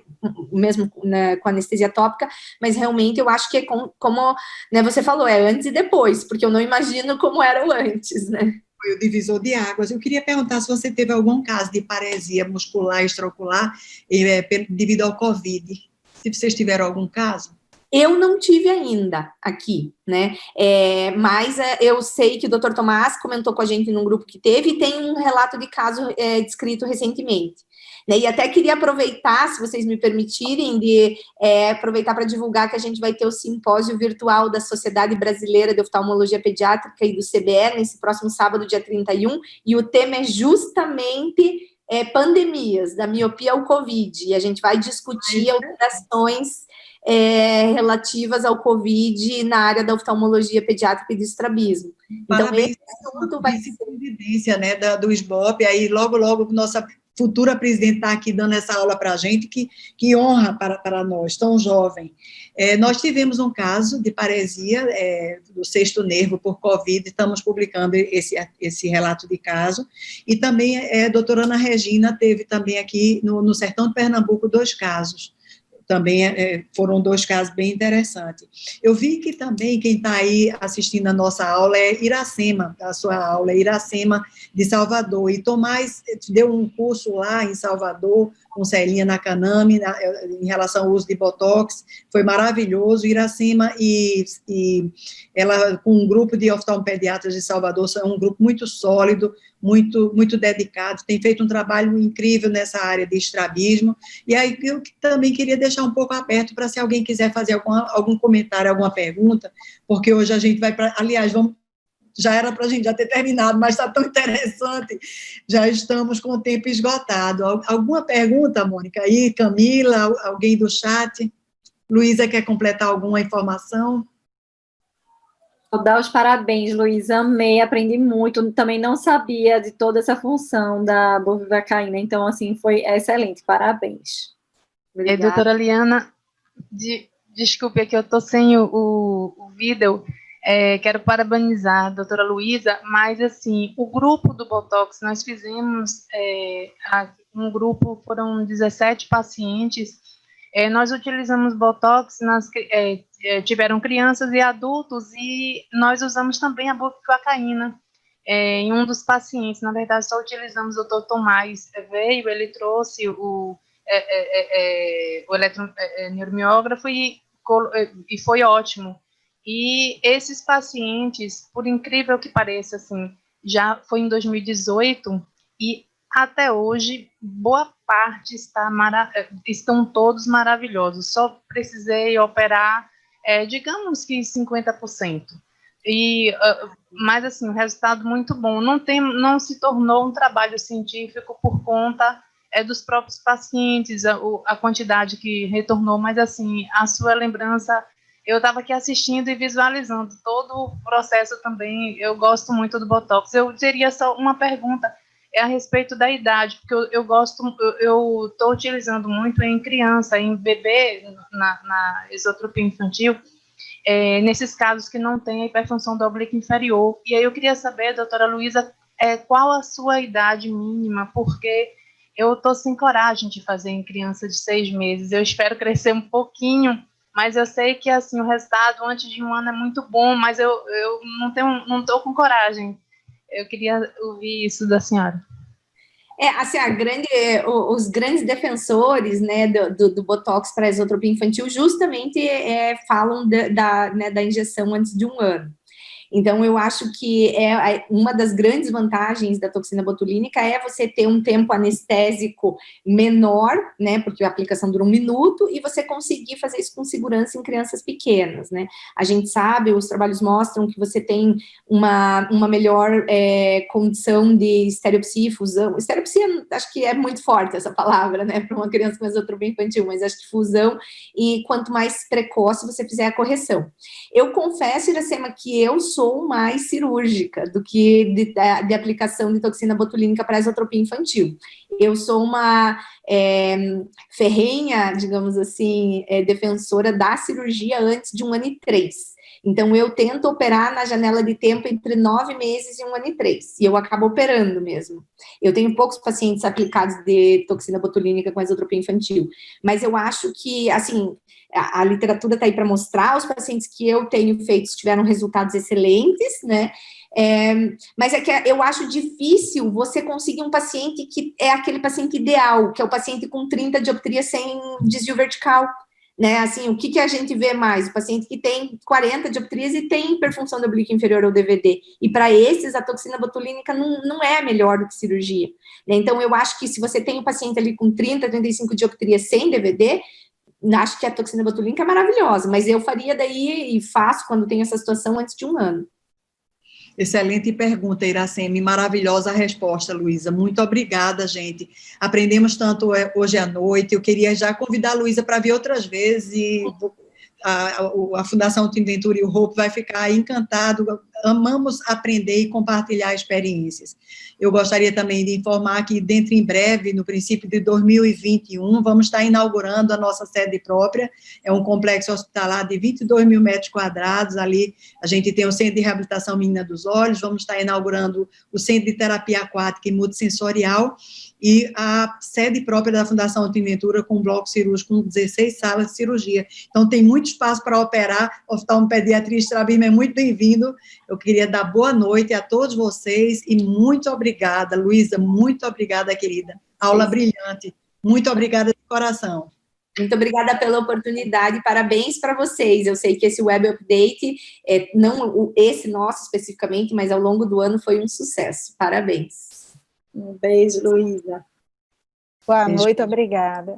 mesmo, né, com anestesia tópica, mas realmente eu acho que é como né, você falou, antes e depois, porque eu não imagino como era o antes, né. Foi o divisor de águas. Eu queria perguntar se você teve algum caso de paresia muscular extraocular devido ao Covid. Se vocês tiveram algum caso? Eu não tive ainda aqui, né, mas eu sei que o Dr. Tomás comentou com a gente num grupo que teve, e tem um relato de caso descrito recentemente, né, e até queria aproveitar, se vocês me permitirem, de aproveitar para divulgar que a gente vai ter o simpósio virtual da Sociedade Brasileira de Oftalmologia Pediátrica e do CBE, nesse próximo sábado, dia 31, e o tema é justamente pandemias, da miopia ao Covid, e a gente vai discutir alterações relativas ao Covid na área da oftalmologia pediátrica e do estrabismo. Parabéns, então, esse assunto vai ser presidência, né, do SBOP, aí logo, nossa futura presidente está aqui dando essa aula para a gente, que honra para nós, tão jovem. Nós tivemos um caso de paresia do sexto nervo por Covid, estamos publicando esse relato de caso, e também a doutora Ana Regina teve também aqui no sertão de Pernambuco 2 casos. Também foram 2 casos bem interessantes. Eu vi que também quem está aí assistindo a nossa aula é Iracema, a sua aula é Iracema de Salvador, e Tomás deu um curso lá em Salvador, com Celinha Nakanami, em relação ao uso de Botox, foi maravilhoso. Iracema e ela, com um grupo de oftalmopediatras de Salvador, são um grupo muito sólido, muito dedicado, tem feito um trabalho incrível nessa área de estrabismo, e aí eu também queria deixar um pouco aberto para se alguém quiser fazer algum comentário, alguma pergunta, porque hoje a gente vai para, aliás, já era para a gente já ter terminado, mas está tão interessante, já estamos com o tempo esgotado. Alguma pergunta, Mônica? Aí, Camila, alguém do chat? Luísa quer completar alguma informação? Vou dar os parabéns, Luísa, amei, aprendi muito, também não sabia de toda essa função da bupivacaína, então, assim, foi excelente, parabéns. Obrigada. Doutora Liana, desculpe que eu estou sem o vídeo, quero parabenizar a doutora Luísa, mas, assim, o grupo do Botox, nós fizemos um grupo, foram 17 pacientes, nós utilizamos Botox, tiveram crianças e adultos, e nós usamos também a bupivacaína em um dos pacientes. Na verdade, só utilizamos o Dr. Tomás, ele trouxe o eletroneuromiógrafo e foi ótimo. E esses pacientes, por incrível que pareça, assim, já foi em 2018 e até hoje, boa parte estão todos maravilhosos. Só precisei operar, digamos que 50%. Mas, assim, o resultado muito bom. Não se tornou um trabalho científico por conta dos próprios pacientes, a quantidade que retornou, mas, assim, a sua lembrança, eu estava aqui assistindo e visualizando todo o processo também. Eu gosto muito do Botox. Eu teria só uma pergunta, a respeito da idade, porque eu estou utilizando muito em criança, em bebê, na esotropia infantil, nesses casos que não tem a hiperfunção do oblíquo inferior. E aí eu queria saber, doutora Luísa, qual a sua idade mínima, porque eu estou sem coragem de fazer em criança de 6 meses. Eu espero crescer um pouquinho, mas eu sei que, assim, o resultado antes de 1 ano é muito bom, mas eu não estou com coragem. Eu queria ouvir isso da senhora. Assim, os grandes defensores, né, do Botox para esotropia infantil justamente falam da injeção antes de 1 ano. Então, eu acho que uma das grandes vantagens da toxina botulínica é você ter um tempo anestésico menor, né, porque a aplicação dura 1 minuto, e você conseguir fazer isso com segurança em crianças pequenas, né. A gente sabe, os trabalhos mostram que você tem uma melhor condição de estereopsia e fusão. Estereopsia, acho que é muito forte essa palavra, né, para uma criança com esotropia infantil, mas acho que fusão, e quanto mais precoce você fizer a correção. Eu confesso, Iracema, que eu sou mais cirúrgica do que de aplicação de toxina botulínica para esotropia infantil. Eu sou uma ferrenha, digamos assim, defensora da cirurgia antes de 1 ano e 3. Então, eu tento operar na janela de tempo entre 9 meses e 1 ano e 3. E eu acabo operando mesmo. Eu tenho poucos pacientes aplicados de toxina botulínica com esotropia infantil. Mas eu acho que, assim, a literatura está aí para mostrar, os pacientes que eu tenho feito tiveram resultados excelentes, né? Mas é que eu acho difícil você conseguir um paciente que é aquele paciente ideal, que é o paciente com 30 dioptrias sem desvio vertical, né? Assim, o que a gente vê mais? O paciente que tem 40 dioptrias e tem hiperfunção do oblíquo inferior ou DVD. E para esses, a toxina botulínica não é melhor do que cirurgia, né? Então, eu acho que se você tem um paciente ali com 30, 35 dioptrias sem DVD, acho que a toxina botulínica é maravilhosa, mas eu faria daí e faço quando tem essa situação antes de 1 ano. Excelente pergunta, Iracema, maravilhosa resposta, Luísa. Muito obrigada, gente. Aprendemos tanto hoje à noite. Eu queria já convidar a Luísa para vir outras vezes e a Fundação Tim Ventura e o Hope vai ficar encantado. Amamos aprender e compartilhar experiências. Eu gostaria também de informar que, dentro em breve, no princípio de 2021, vamos estar inaugurando a nossa sede própria. É um complexo hospitalar de 22 mil metros quadrados. Ali a gente tem o Centro de Reabilitação Menina dos Olhos, vamos estar inaugurando o Centro de Terapia Aquática e Multissensorial, e a sede própria da Fundação Tim Ventura, com um bloco cirúrgico com 16 salas de cirurgia. Então, tem muito espaço para operar. O oftalmopediatria Strabismo é muito bem-vindo. Eu queria dar boa noite a todos vocês e muito obrigada, Luísa, muito obrigada, querida. Aula brilhante. Muito obrigada de coração. Muito obrigada pela oportunidade, parabéns para vocês. Eu sei que esse Web Update, não esse nosso especificamente, mas ao longo do ano foi um sucesso. Parabéns. Um beijo, Luísa. Boa noite, obrigada.